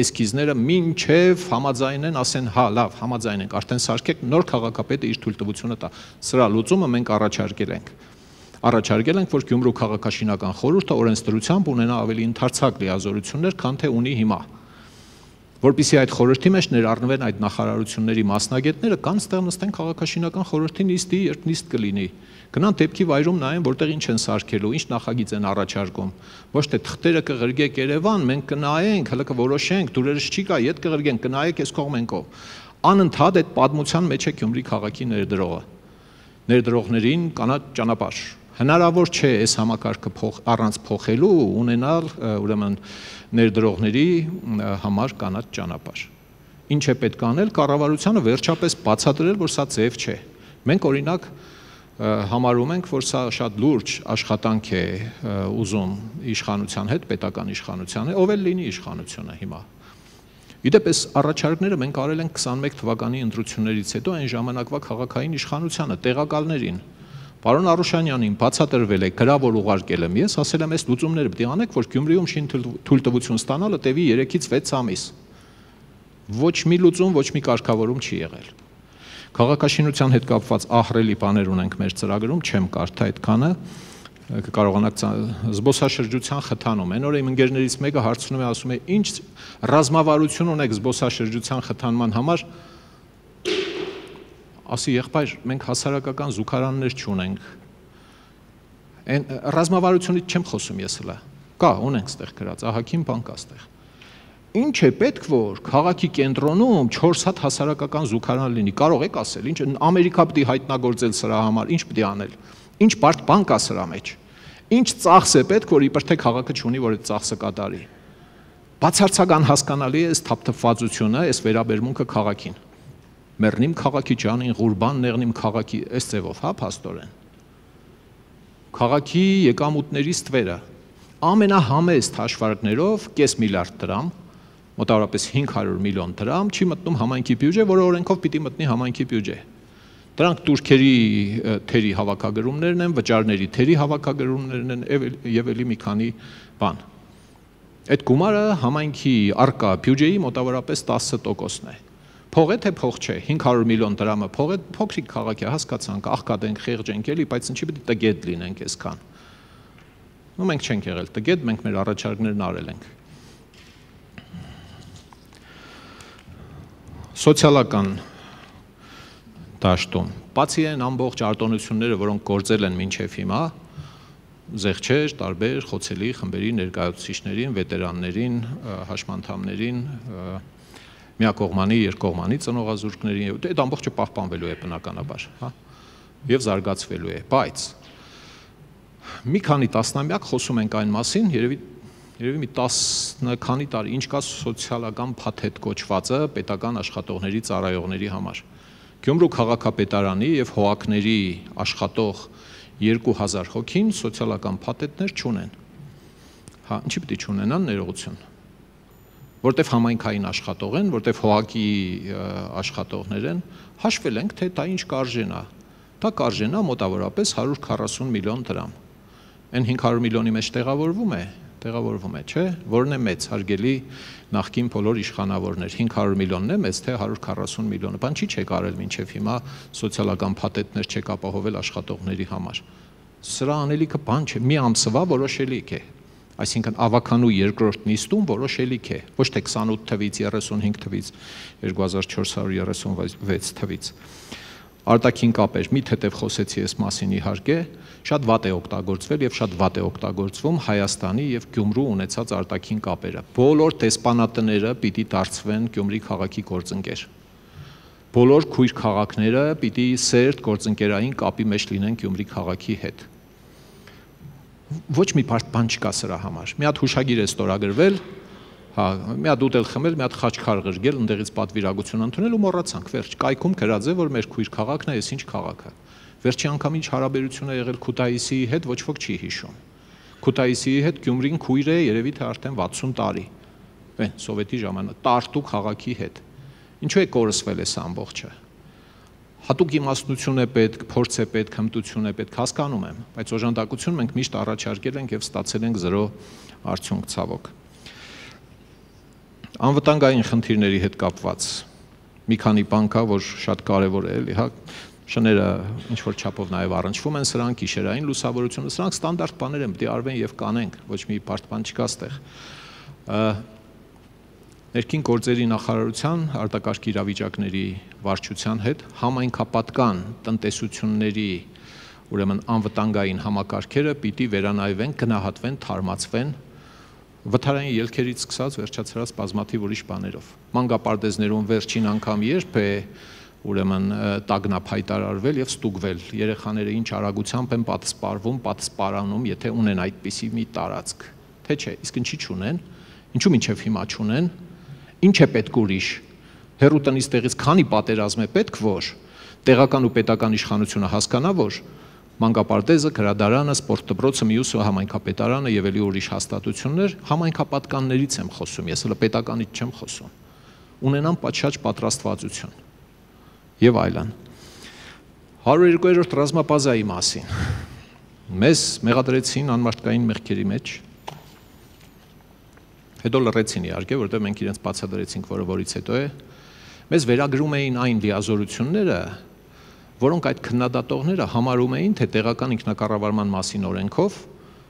էսքիզները, մինչև համաձայնեն, ասեն, հա, լավ, համաձայնենք, արդեն սարքեք, նոր քաղաքապետը իր թույլտվությունը տա։ Սրա լուծումը մենք առաջարկել ենք, որ Գյումրու քաղաքաշինական խորհուրդը օրենսդրությամբ ունենա ավելի ընդարձակ լիազորություններ, քան թե ունի հիմա։ Որպեսզի այդ խորհրդի մեջ ներառնվեն այդ նախարարությունների մասնագետները, կան ստեղ նստեն քաղաքաշինական խորհրդի նիստի, երբ նիստ կլինի։ Գնան դեպքի վայրում նայեն, որտեղ ինչ են սարքելու, ինչ նախագիծ են առաջարկում։ Ոչ թե թղթերը կղրգեք Երևան, մենք կնայենք, հələ կորոշենք, դուրերս չի կա, ետ կղրգենք, կնայեք այս կողմենքով։ Անընդհատ այդ պատմության մեջ է Գյումրի քաղաքի ներդրողը։ Ներդրողներին կանա ճանապարհ։ Հնարավոր չէ այս համակարգը առանց փոխելու ունենալ ուրեմն ներդրողների համար կանաչ ճանապարհ։ Ինչ է պետք անել, կառավարությանը վերջապես բացատրել, որ սա ձև չէ։ Մենք օրինակ համարում ենք, որ սա շատ լուրջ աշխատանք է ուզում իշխանության հետ, պետական իշխանության հետ, ով էլ լինի իշխանությունը հիմա։ Իդեպ այս առաջարկները մենք արել ենք 21 թվականի ընտրություններից հետո այն ժամանակվա քաղաքային իշխանությանը, տեղակալներին։ Պարոն Արուշանյանին բացատրվել է, գրավոր ուղարկել եմ ես, ասել եմ, այս լուծումները պետք է անեք, որ Գյումրիում շին թույլտվություն ստանալը տևի 3-ից 6 ամիս։ Ոչ մի լուծում, ոչ մի կարգավորում չի եղել։ Քաղաքաշինության հետ կապված ահռելի բաներ ունենք մեր ծրագրում, չեմ կարդա այդքանը, կկարողանաք զբոսաշրջության խթանում։ Այն օրը իմ ընկերներից մեկը հարցնում է, ասում է, ինչ ռազմավարություն ունեք զբոսաշրջության խթանման համար։ Ասի եղբայր, մենք հասարակական զուգարաններ չունենք։ Այն ռազմավարությունից չեմ խոսում ես հլա։ Կա, ունենք ստեղ գրած, ահագին բան կա ստեղ։ Ինչ է պետք, որ քաղաքի կենտրոնում 4 հատ հասարակական զուգարան լինի, կարող եք ասել, ինչ Ամերիկա պետք է հայտնագործել սրա համար, ինչ պետք է անել, ինչ բարդ բան կա սրա մեջ, ինչ ծախս է պետք, որ իբր թե քաղաքը չունի, որ այդ ծախսը կատարի։ Բացարձակ անհասկանալի է այս թափթփվածությունը, այս վերաբերմունքը քաղաքին։ Մեռնիմ քաղաքի ջանին, Ղուրբան նեղնիմ քաղաքի, այս ձևով, հա, փաստորեն։ Քաղաքի եկամուտների ստվերը ամենահամեստ հաշվարկներով կես միլիարդ դրամ, մոտավորապես 500 միլիոն դրամ չի մտնում համայնքի բյուջե, որը օրենքով պիտի մտնի համայնքի բյուջե։ Դրանք турքերի թերի հավաքագրումներն են, վճարների թերի հավաքագրումներն են եւ էլի մի քանի բան։ Այդ գումարը համայնքի արկա բյուջեի մոտավորապես 10%-ն է։ Փող է թե փող չէ, 500 միլիոն դրամը փող է, փոքրիկ քաղաք է, հասկացանք, աղքատենք, խեղճենք էլի, բայց ինչի պետք է տգետ լինենք այսքան։ Ու մենք չենք եղել տգետ, մենք մեր առաջարկներն արել ենք։ Սոցիալական դաշտում Բացի այն ամբողջ արտոնությունները, որոնք գործել են մինչև հիմա, զեղչեր, տարբեր խոցելի խմբերի ներկայացուցիչներին, վետերաններին, հաշմանդամներին, միակողմանի, երկկողմանի ծնողազուրկներին, այդ ամբողջը պահպանվելու է բնականաբար, հա, եւ զարգացվելու է, բայց մի քանի տասնամյակ խոսում ենք այն մասին, երևի մի 10 քանի տարի, ինչ կա սոցիալական փաթեթ կոչվածը պետական աշխատողների, ծառայողների համար։ Գյումրու քաղաքապետարանի եւ հողակների աշխատող 2000 հոգին սոցիալական փաթեթներ չունեն։ Հա, ինչի՞ պիտի չունենան ներողություն։ Որտեվ համայնքային աշխատող են, որտեվ հողակի աշխատողներ են, հաշվել ենք, թե դա ինչ կարժենա։ Դա կարժենա մոտավորապես 140 միլիոն դրամ։ Այն 500 միլիոնի մեջ տեղավորվում է, չէ՞, որն է մեծ, հարգելի նախկին բոլոր իշխանավորներ, 500 միլիոնն է մեծ, թե 140 միլիոնը, բան չի չեք արել մինչև հիմա սոցիալական փաթեթներ չեք ապահովել աշխատողների համար։ Սրա անելիքը բան չէ, մի ամսվա որոշելիք է, այսինքն ավականու երկրորդ նիստում որոշելիք է, ոչ թե 28 թվից, 35 թվից, 2436 թվից։ Արտաքին կապեր, մի թեթև խոսեցի այս մասին իհարկե, շատ վատ է օգտագործվել եւ շատ վատ է օգտագործվում Հայաստանի եւ Գյումրու ունեցած արտաքին կապերը։ Բոլոր դեսպանատները պիտի դարձվեն Գյումրի քաղաքի գործընկեր։ Բոլոր քույր քաղաքները պիտի սերտ գործընկերային կապի մեջ լինեն Գյումրի քաղաքի հետ։ Ոչ մի բան չկա սրա համար։ Մի հատ հուշագիր է ստորագրվել, հա, մի հատ ուտել խմել, մի հատ խաչքար ղրգել, ընդեղից պատվիրակություն ընդունել ու մոռացանք, վերջ։ Կայքում գրած է, որ մեր քույր քաղաքն է, ես ինչ քաղաք է։ Վերջի անգամ ինչ հարաբերություն է եղել Քութայիսիի հետ, ոչ ոք չի հիշում։ Քութայիսիի հետ Գյումրին քույր է երևի թե արդեն 60 տարի։ Այն սովետի ժամանակ Տարտու քաղաքի հետ։ Ինչու է կորսվել այս ամբողջը։ Հատուկ իմաստնություն է պետք, փորձ է պետք, հմտություն է պետք, հասկանում եմ, բայց օժանդակություն մենք միշտ առաջարկել ենք եւ ստացել ենք 0 արդյունք ցավոք։ Անվտանգային խնդիրների հետ կապված մի քանի բան կա, որ շատ կարևոր է, էլի, հա, շները ինչ որ չափով նաև առնչվում են սրանք, գիշերային լուսավորությունը, սրանք ստանդարտ բաներ են, պետք է արվեն եւ կանենք, ոչ մի բարդ բան չկա ստեղ։ Ներքին գործերի նախարարության արտակարգ իրավիճակների վարչության հետ համայնքապատկան տնտեսությունների, ուրեմն անվտանգային համակարգերը պիտի վերանայվեն, գնահատվեն, թարմացվեն վթարային ելքերից սկսած վերջացրած բազմաթիվ ուրիշ բաներով։ Մանկապարտեզներում վերջին անգամ երբ է ուրեմն տագնապ հայտարարվել եւ ստուգվել երեխաները ինչ արագությամբ են պատսպարվում, պատսպարանում, եթե ունեն այդպիսի մի տարածք, թե չէ, իսկ ինչի չունեն, ինչու մինչեւ հիմա չունեն, ինչ է պետք ուրիշ, հերու տնից տեղից քանի պատերազմ է պետք, որ տեղական ու պետական իշխանությունը հասկանա, որ մանկապարտեզը, գրադարանը, սպորտ դպրոցը, մյուսը համայնքապետարանը եւ ելի ուրիշ հաստատություններ, համայնքապատկաններից եմ խոսում, ես հələ պետականից չեմ խոսում, ունենան պատշաճ պատրաստվածություն եւ այլն։ 102-րդ ռազմաբազայի մասին մեզ մեղադրեցին անմարտկային մեղքերի մեջ, հետո լռեցին իհարկե, որովհետեւ մենք իրենց բացատրեցինք, որը որից հետո է, մեզ վերագրում էին այն լիազորությունները, որոնք այդ քննադատողները համարում էին, թե տեղական ինքնակառավարման մասին օրենքով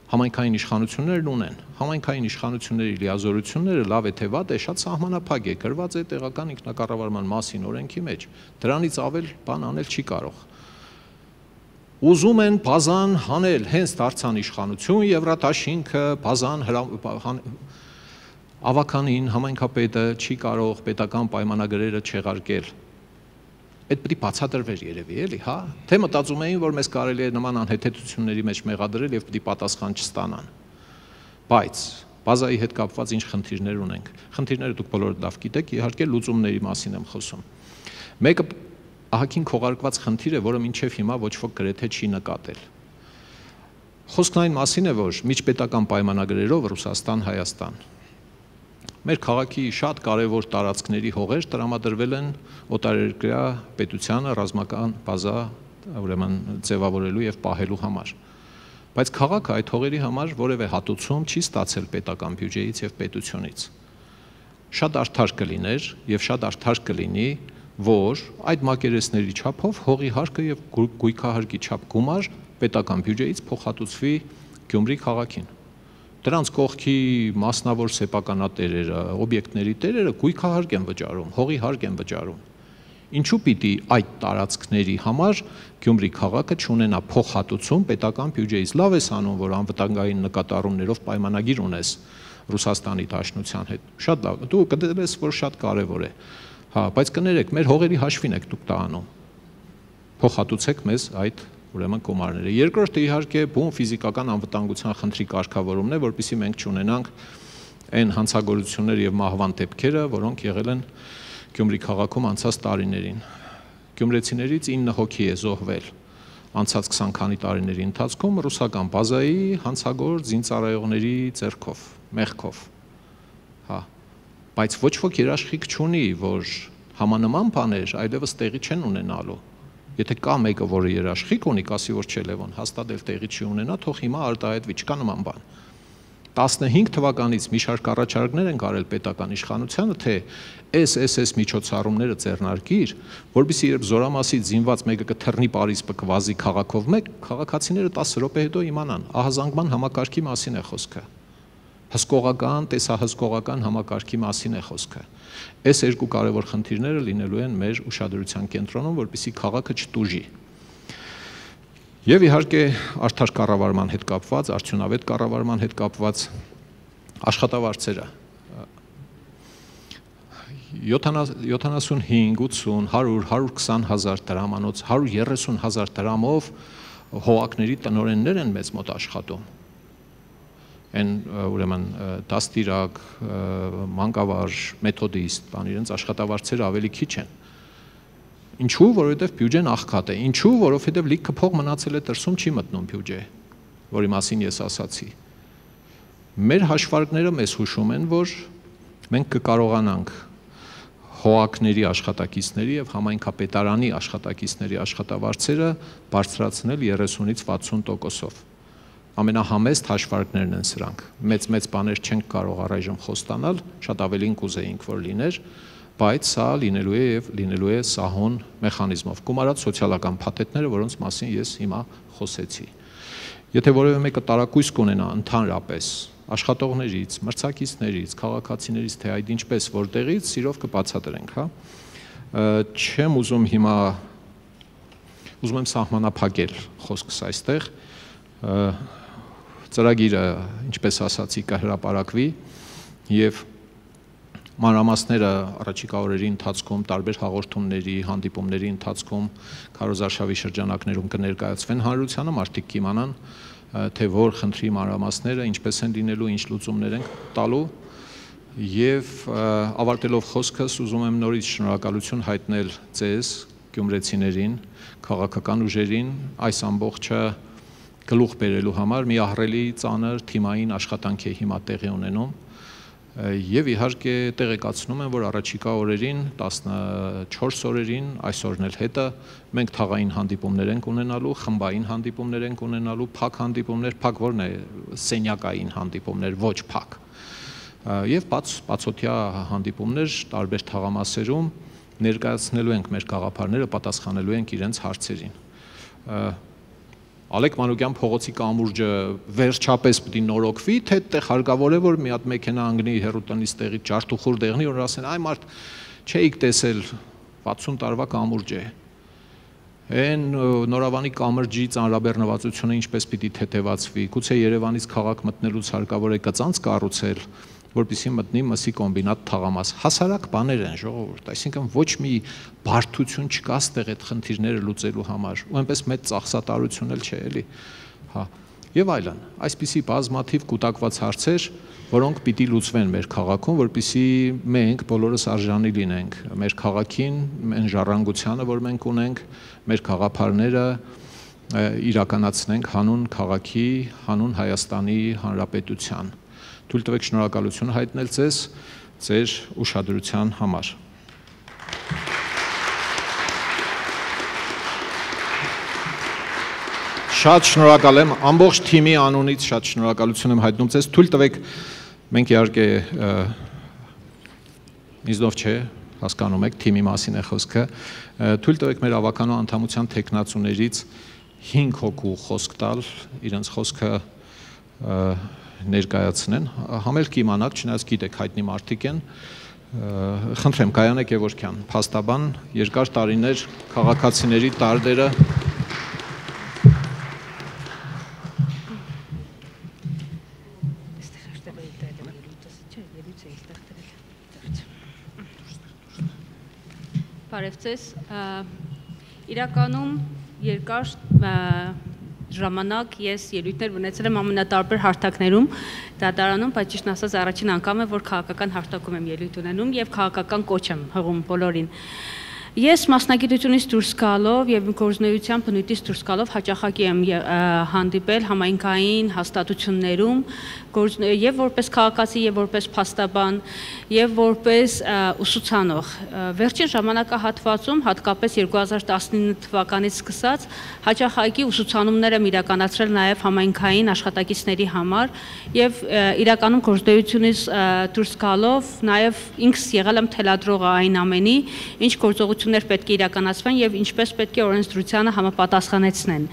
համայնքային իշխանություններն ունեն։ Համայնքային իշխանությունների լիազորությունները լավ է թե վատ է, շատ սահմանափակ է, գրված է տեղական ինքնակառավարման մասին օրենքի մեջ։ Դրանից ավել բան անել չի կարող։ Ուզում են բազան հանել, հենց դարձան իշխանություն, Եվրատաշինքը, բազան ավականին համայնքապետը չի կարող պետական պայմանագրերը չեղարկել։ Այդ պետք է բացատրվեր երևի, էլի, հա։ Թե մտածում էին, որ մեզ կարելի է նման անհեթեթությունների մեջ մեղադրել եւ պետք է պատասխան չստանան։ Բայց բազայի հետ կապված ինչ խնդիրներ ունենք։ Խնդիրները դուք բոլորը լավ գիտեք, իհարկե լուծումների մասին եմ խոսում։ Մեկը ահագին քողարկված խնդիր է, որը մինչև հիմա ոչ ոք գրեթե չի նկատել։ Խոսքն այն մասին է, որ միջպետական պայմանագրերով Ռուսաստան-Հայաստան մեր քաղաքի շատ կարևոր տարածքների հողեր տրամադրվել են օտարերկրյա պետությանը ռազմական բազա, ուրեմն ձևավորելու եւ պահելու համար։ Բայց քաղաքը այդ հողերի համար որևէ հատուցում չի ստացել պետական բյուջեից եւ պետությունից։ Շատ արդար կլիներ եւ շատ արդար կլինի, որ այդ մակերեսների չափով հողի հարկը եւ գույքահարկի չափ գումար պետական բյուջեից փոխհատուցվի Գյումրի քաղաքին։ Դրանց կողքի մասնավոր սեփականատերերը, օբյեկտների տերերը գույքահարկ են վճարում, հողի հարկ են վճարում։ Ինչու պիտի այդ տարածքների համար Գյումրի քաղաքը չունենա փոխհատուցում պետական բյուջեից։ Լավ ես անում, որ անվտանգային նկատառումներով պայմանագիր ունես Ռուսաստանի Դաշնության հետ։ Շատ լավ, դու կդրես, որ շատ կարևոր է։ Հա, բայց կներեք, մեր հողերի հաշվին եք դուք դա անում։ Փոխհատուցեք մեզ այդ ուրեմն գումարները։ Երկրորդը իհարկե բուն ֆիզիկական անվտանգության խնդրի կարգավորումն է, որպեսզի մենք չունենանք այն հանցագործությունները եւ մահվան դեպքերը, որոնք եղել են Գյումրի քաղաքում անցած տարիներին։ Գյումրեցիներից 9 հոգի է զոհվել անցած 20 քանի տարիների ընթացքում ռուսական բազայի հանցագործ զինծառայողների ձեռքով, մեղքով։ Հա, բայց ոչ ոք երաշխիք չունի, որ համանման բաներ այլևս տեղի չեն ունենալու։ Եթե կա մեկը, որը երաշխիք ունի, կասի, որ չէ Լևոն, հաստատ էլ տեղի չի ունենա, թող հիմա արտահայտվի, չկա նման բան։ 15 թվականից մի շարք առաջարկներ են արել պետական իշխանությանը, թե այս միջոցառումները ձեռնարկիր, որովհետեւ երբ զորամասից զինված մեկը կթռնի Փարիզ կվազի քաղաքով մեկ, քաղաքացիները 10 րոպե հետո իմանան, ահազանգման համակարգի մասին է խոսքը։ Հսկողական, տեսահսկողական համակարգի մասին է խոսքը։ Այս երկու կարևոր խնդիրները լինելու են մեր ուշադրության կենտրոնում, որպեսզի քաղաքը չտուժի։ Եվ իհարկե արդար կառավարման հետ կապված, արդյունավետ կառավարման հետ կապված աշխատավարձերը 75, 80, 100, 120 հազար դրամանոց, 130 հազար դրամով հողակների տնօրեններ են մեզ մոտ աշխատում։ Այն ուրեմն դաստիրակ, մանկավարժ, մեթոդիստ, բան իրենց աշխատավարձերը ավելի քիչ են։ Ինչու, որովհետև բյուջեն աղքատ է, ինչու, որովհետև լիքը փող մնացել է դրսում, չի մտնում բյուջե, որի մասին ես ասացի։ Մեր հաշվարկները մեզ հուշում են, որ մենք կկարողանանք հողակների աշխատակիցների եւ համայնքապետարանի աշխատակիցների աշխատավարձերը բարձրացնել 30-ից 60%-ով։ Ամենահամեստ հաշվարկներն են սրանք։ Մեծ բաներ չենք կարող առայժմ խոստանալ, շատ ավելին կուզեինք, որ լիներ, բայց սա լինելու է սահուն մեխանիզմով, գումարած սոցիալական փաթեթները, որոնց մասին ես հիմա խոսեցի։ Եթե որևէ մեկը տարակույս կունենա ընդհանրապես աշխատողներից, մրցակիցներից, քաղաքացիներից, թե այդ ինչպես որտեղից, սիրով կբացատրենք, հա։ Չեմ ուզում հիմա ուզում եմ սահմանափակել խոսքս այստեղ։ Ծրագիրը, ինչպես ասացի, կհրապարակվի եւ մանրամասները առաջիկա օրերի ընթացքում տարբեր հաղորդումների, հանդիպումների ընթացքում քարոզարշավի շրջանակներում կներկայացվեն հանրությանը, մարդիկ կիմանան, թե որ խնդրի մանրամասները ինչպես են լինելու, ինչ լուծումներ են տալու եւ ավարտելով խոսքս ուզում եմ նորից շնորհակալություն հայտնել ձեզ, գյումրեցիներին, քաղաքական ուժերին, այս ամբողջը գլուխ բերելու համար մի ահռելի ծանր թիմային աշխատանք է հիմա տեղի ունենում եւ իհարկե տեղեկացնում եմ, որ առաջիկա օրերին 14 օրերին այսօրն էլ հետը մենք թաղային հանդիպումներ ենք ունենալու, խմբային հանդիպումներ ենք ունենալու, փակ հանդիպումներ, փակ որն է, սենյակային հանդիպումներ, ոչ փակ եւ բացօթյա հանդիպումներ տարբեր թաղամասերում ներկայացնելու ենք մեր գաղափարները, պատասխանելու ենք իրենց հարցերին։ Ալեք Մանուկյան փողոցի կամուրջը վերջապես պիտի նորոգվի, թե այդտեղ հարկավոր է, որ մի հատ մեքենա անգնի հերոտնից տեղի ջարդուխուր դեղնի, որ ասեն, այ մարդ չէիք տեսել 60 տարվա կամուրջ է։ Այն Նորավանի կամրջի ծանրաբեռնվածությունը ինչպես պիտի թեթևացվի, գուցե Երևանից քաղաք մտնելուց հարկավոր է կծանց կառուցել, որպեսզի մտնի մսի կոմբինատ թաղամաս։ Հասարակ բաներ են, ժողովուրդ, այսինքն ոչ մի բարդություն չկա ստեղ այդ խնդիրները լուծելու համար, ու այնպես մեծ ծախսատարություն էլ չէ, էլի։ Հա, եւ այլն։ Այսպիսի բազմաթիվ կուտակված հարցեր, որոնք պիտի լուծվեն մեր քաղաքում, որպեսզի մենք բոլորս արժանի լինենք մեր քաղաքին, այն ժառանգությանը, որ մենք ունենք, մեր գաղափարները իրականացնենք հանուն քաղաքի, հանուն Հայաստանի Հանրապետության։ Թույլ տվեք շնորհակալություն հայտնել ձեզ ձեր ուշադրության համար։ Շատ շնորհակալ եմ, ամբողջ թիմի անունից շատ շնորհակալություն եմ հայտնում ձեզ։ Թույլ տվեք, մենք իհարկե ինձնով չէ, հասկանում եք, թիմի մասին է խոսքը։ Թույլ տվեք մեր ավականու անդամության թեկնածուներից 5 հոգու խոսք տալ, իրենց խոսքը ներկայացնեն, համերգ իմանաք, չնայած գիտեք հայտնի մարդիկ են, Խնդրեմ, Գայանե Գևորգյան, փաստաբան, երկար տարիներ քաղաքացիների տարբերը Բարևձեզ, իրականում երկար ժամանակ ես ելույթներ ունեցել եմ ամենատարբեր հարթակներում դատարանում, բայց ճիշտն ասած առաջին անգամ է, որ քաղաքական հարթակում եմ ելույթ ունենում եւ քաղաքական կոչ եմ հղում բոլորին։ Ես մասնագիտությունից դուրս գալով եւ գործունեության բնույթից դուրս գալով հաճախակի եմ հանդիպել համայնքային հաստատություններում եւ որպես քաղաքացի եւ որպես փաստաբան եւ որպես ուսուցանող։ Վերջին ժամանակահատվածում, հատկապես 2019 թվականից սկսած, հաճախակի ուսուցանումներ եմ իրականացրել նաեւ համայնքային աշխատակիցների համար եւ իրականում գործունեությունից դուրս գալով նաեւ ինքս եղել եմ թելադրողը այն ամենի, ինչ գործողություններ պետք է իրականացվեն եւ ինչպես պետք է օրենսդրությանը համապատասխանեցնեն։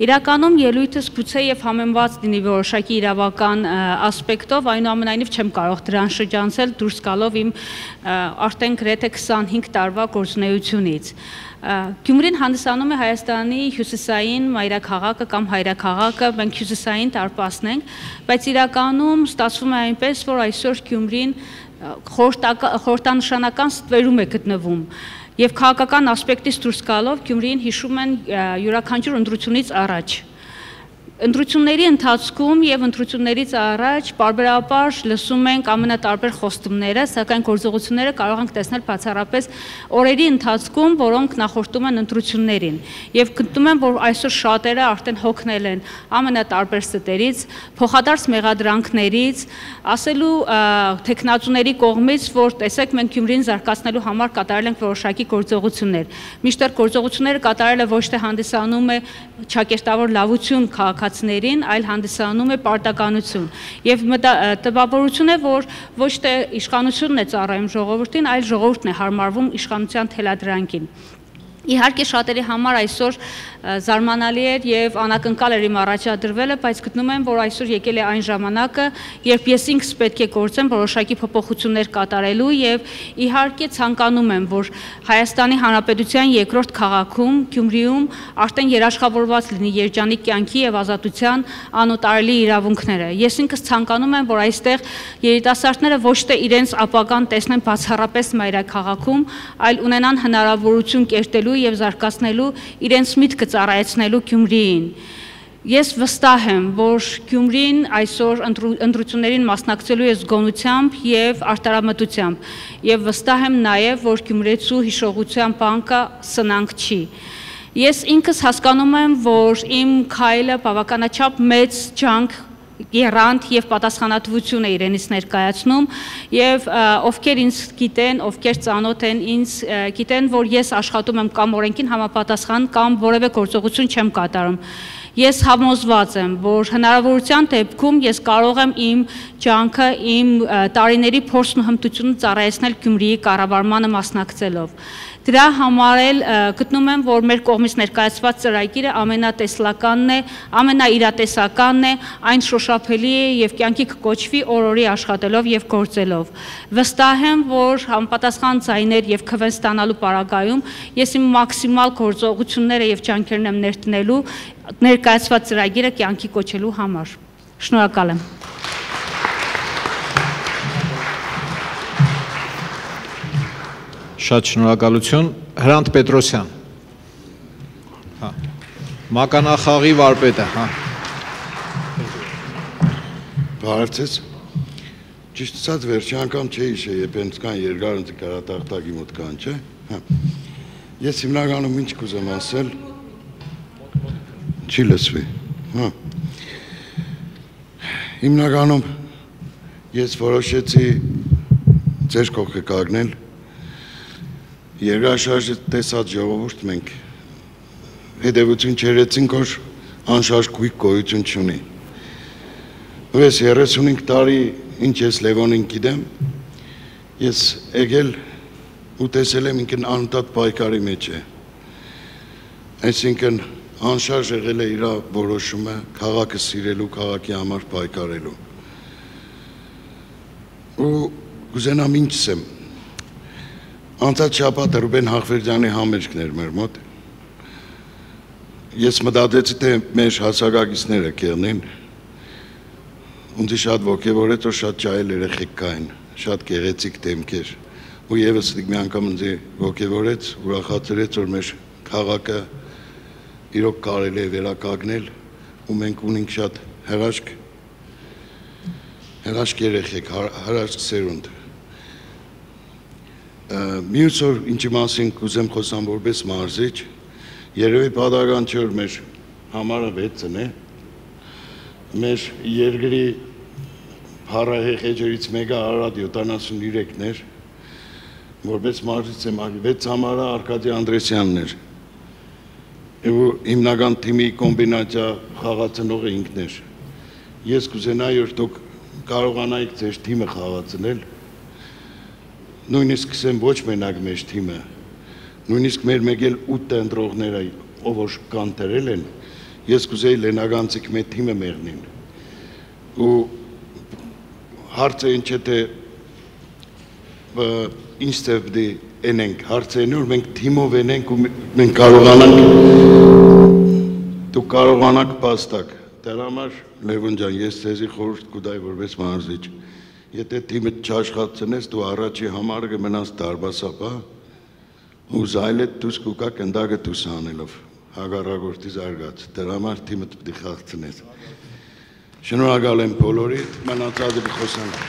Իրականում ելույթս գուցե եւ համեմված լինի որոշակի իրավական ասպեկտով, այնուամենայնիվ չեմ կարող դրան շրջանցել դուրս գալով իմ արդեն գրեթե 25 տարվա գործունեությունից։ Գյումրին հանդիսանում է Հայաստանի հյուսիսային մայրաքաղաքը կամ հայրաքաղաքը, մենք հյուսիսային տարպասն ենք, բայց իրականում ստացվում է այնպես, որ այսօր Գյումրին խորհրդանշանական ստվերում է գտնվում։ Եվ քաղաքական ասպեկտից դուրս գալով Գյումրիին հիշում են յուրաքանչյուր ընտրությունից առաջ։ Ընտրությունների ընթացքում եւ ընտրություններից առաջ բարբերաբար լսում ենք ամենատարբեր խոստումները, սակայն գործողությունները կարող ենք տեսնել բացառապես օրերի ընթացքում, որոնք նախորդում են ընտրություններին։ Եվ գտնում եմ, որ այսօր շատերը արդեն հոգնել են ամենատարբեր ստերից, փոխադարձ մեղադրանքներից, ասելու տեխնացուների կողմից, որ տեսեք մենք Գյումրին զարգացնելու համար կատարել ենք որոշակի գործողություններ։ Մինչդեռ գործողությունները կատարելը ոչ թե հանդիսանում է ճակերտավոր լավություն քաղաքացիներին, այլ հանդիսանում է պարտականություն։ Եվ տպավորություն է, որ ոչ թե իշխանությունն է ծառայում ժողովրդին, այլ ժողովուրդն է հարմարվում իշխանության թելադրանքին։ Իհարկե շատերի համար այսօր զարմանալի էր եւ անակնկալ էր իմ առաջադրվելը, բայց գտնում եմ, որ այսօր եկել է այն ժամանակը, երբ ես ինքս պետք է գործեմ որոշակի փոփոխություններ կատարելու եւ իհարկե ցանկանում եմ, որ Հայաստանի Հանրապետության երկրորդ քաղաքում Գյումրիում արդեն երաշխավորված լինի երջանիկ կյանքի եւ ազատության անօտարելի իրավունքները։ Ես ինքս ցանկանում եմ, որ այստեղ երիտասարդները ոչ թե իրենց ապագան տեսնեն բացառապես մայրաքաղաքում, այլ ունենան հնարավորություն կերտելու եւ զարգացնելու իրենց միտքը ծառայեցնելու Գյումրիին։ Ես վստահ եմ, որ Գյումրին այսօր ընտրություններին մասնակցելու է զգոնությամբ եւ արտարամտությամբ եւ վստահ եմ նաեւ, որ Գյումրեցու հիշողության բանկը սնանկ չի։ Ես ինքս հասկանում եմ, որ իմ քայլը բավականաչափ մեծ ջանք գերանտ եւ պատասխանատվություն է իրենից ներկայացնում եւ ովքեր ինձ գիտեն, ովքեր ծանոթ են ինձ, գիտեն, որ ես աշխատում եմ կամ օրենքին համապատասխան կամ որևէ գործողություն չեմ կատարում։ Ես համոզված եմ, որ հնարավորության դեպքում ես կարող եմ իմ ջանքը, իմ տարիների փորձն ու հմտությունը ծառայեցնել Գյումրիի կառավարմանը մասնակցելով։ Դրա համար էլ գտնում եմ, որ մեր կողմից ներկայացված ծրագիրը ամենատեսլականն է, ամենաիրատեսականն է, այն շոշափելի է եւ կյանքի կկոչվի օր-օրի աշխատելով եւ գործելով։ Վստահ եմ, որ համապատասխան ձայներ եւ քվեն ստանալու պարագայում ես իմ մաքսիմալ գործողությունները եւ ջանքերն եմ ներդնելու ներկայացված ծրագիրը կյանքի կոչելու համար։ Շնորհակալ եմ։ Շատ շնորհակալություն, Հրանտ Պետրոսյան։ Հա։ Մականախաղի վարպետը, հա։ Բարևձեզ։ Ճիշտ ասած վերջի անգամ չէի հիշե, երբ հենց կան երկար նկարատախտակի մոտ կան, չէ՞։ Հա։ Ես հիմնականում ինչ կուզեմ ասել, չի լսվի։ Հա։ Հիմնականում ես որոշեցի ձեր կողքը կանգնել։ Երկրաշարժը տեսած ժողովուրդ մենք հետևություն չերեցինք, որ անշարժ կույք գոյություն չունի։ Ու ես 35 տարի ինչ ես Լևոնին գիտեմ, ես եկել ու տեսել եմ ինքն անընդհատ պայքարի մեջ է։ Այսինքն անշարժ եղել է իր որոշումը քաղաքը սիրելու, քաղաքի համար պայքարելու։ Ու կուզենամ ինչ ասեմ, Անցած շաբաթ Ռուբեն Հախվերդյանի համերգն էր մեր մոտ։ Ես մտածեցի, թե մեր հասակակիցները կեղնին, ունցի շատ ոգևորեց, որ շատ ջահել երեխեք կային, շատ գեղեցիկ դեմքեր, ու եւս մի անգամ ինձ ոգևորեց, ուրախացրեց, որ մեր քաղաքը իրոք կարելի է վերականգնել, ու մենք ունենք շատ հրաշք երեխեք, հրաշք սերունդ։ Մյուս օր ինչի մասին կուզեմ խոսամ որպես մարզիչ, երևի պատահական չէ, որ մեր համարը 6-ն է, մեր երկրի փառահեղ էջերից մեկը Արարատ 73-ն էր, որպես մարզիչ եմ 6 համարը Արկադի Անդրեսյանն էր, ու հիմնական թիմի կոմբինացիա խաղացնողը ինքն էր։ Ես կուզենայի, որ դուք կարողանայիք ձեր թիմը խաղացնել, նույնիսկ ասեմ ոչ մենակ մեր թիմը, նույնիսկ մեր մեկ էլ 8 ընտրողները, ով որ կանտրել են, ես կուզեի Լենագանցիկ մեր թիմը մեղնին։ Ու հարցը ինչ է, թե ինչ ծևդի ենենք, հարցը են, որ մենք թիմով ենենք ու մենք դուք կարողանաք պաստակ։ Դրա համար Լևոն ջան, ես ձեզի խորհուրդ կուտայի որպես մարզիչ, եթե թիմը չաշխատցնես, դու առաջի համարը կմնաս դարբասապա, ու զայլետ դուս կուկա կնդագը դուս անելով, հագարագորդի զարգաց, դրա համար թիմը պտի խաղցնես։ Շնորհակալ եմ բոլորիդ, մնացածը խոսանք։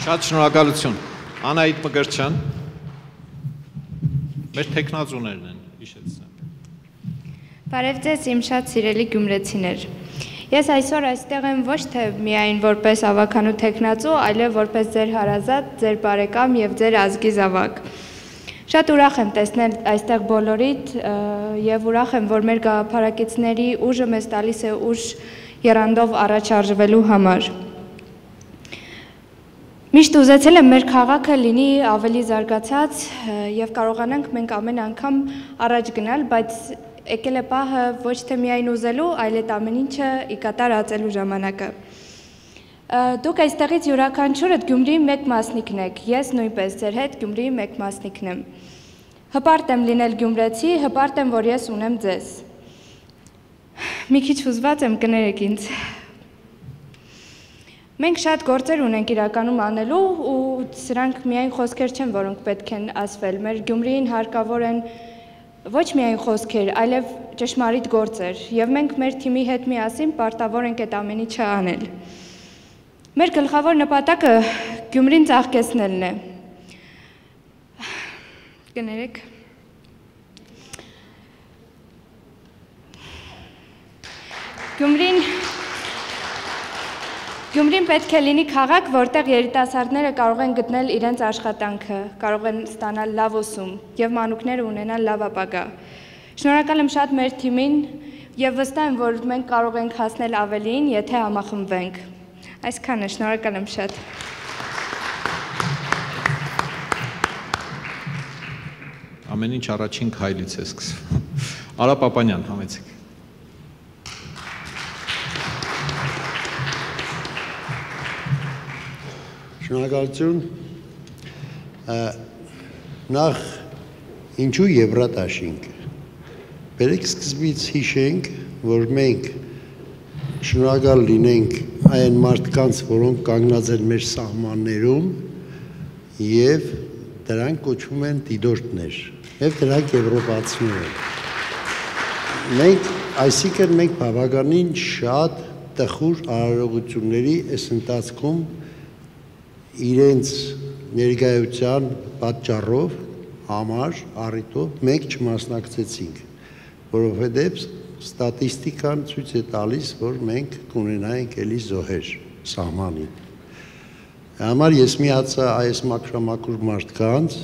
Շատ շնորհակալություն։ Անահիտ Մկրտչյան, մեր տեխնազուներն են, հիշեցնեմ։ Բարև ձեզ իմ շատ սիրելի գյումրեցիներ։ Ես այսօր այստեղ եմ ոչ թե միայն որպես ավականու տեխնացու, այլև որպես ձեր հարազատ, ձեր բարեկամ եւ ձեր ազգի զավակ։ Շատ ուրախ եմ տեսնել այստեղ բոլորիդ եւ ուրախ եմ, որ մեր գաղափարակիցների ուժը մեզ տալիս է ուժ եռանդով առաջ արժվելու համար։ Միշտ ուզեցել եմ մեր քաղաքը լինի ավելի զարգացած եւ կարողանանք մենք ամեն անգամ առաջ գնալ, բայց եկել է պահը ոչ թե միայն ուզելու, այլ այդ ամեն ինչը ի կատար ածելու ժամանակը։ Դուք այստեղից յուրաքանչյուրդ Գյումրիի մեկ մասնիկն եք, ես նույնպես ձեր հետ Գյումրիի մեկ մասնիկն եմ։ Հպարտ եմ լինել գյումրեցի, հպարտ եմ, որ ես ունեմ ձեզ։ Մի քիչ հուզված եմ, կներեք ինձ։ Մենք շատ գործեր ունենք իրականում անելու ու սրանք միայն խոսքեր չեն, որոնք պետք են ասվել։ Մեր Գյումրիին հարկավոր են ոչ միայն խոսքեր, այլև ճշմարիտ գործեր, եւ մենք մեր թիմի հետ միասին պարտավոր ենք այդ ամեն ինչը անել։ Մեր գլխավոր նպատակը Գյումրին ծաղկեցնելն է։ Կներեք։ Գյումրին պետք է լինի քաղաք, որտեղ երիտասարդները կարող են գտնել իրենց աշխատանքը, կարող են ստանալ լավ ուսում եւ մանուկները ունենալ լավ ապագա։ Շնորհակալ եմ շատ մեր թիմին եւ վստահ եմ, որ մենք կարող ենք հասնել ավելին, եթե համախմբվենք։ Այսքանը, շնորհակալ եմ շատ։ Ամեն ինչ առաջին քայլից է սկսվում։ Արա Պապանյան, համեցեք։ Շնորհակալություն։ Նախ ինչու Եվրադաշինք։ Բերեք սկզբից հիշենք, որ մենք շնորհակալ լինենք այն մարդկանց, որոնք կանգնած են մեր սահմաններում եւ դրանք կոչվում են դիտորդներ եւ դրանք եվրոպացիներ են։ Այսինքն մենք բավականին շատ տխուր արարողությունների այս ընթացքում իրենց ներկայության պատճառով համար առիթով մենք չմասնակցեցինք, որովհետև ստատիստիկան ցույց է տալիս, որ մենք կունենայինք էլի զոհեր սահմանին։ Համար ես միացա այս մաքրամաքուր մարդկանց,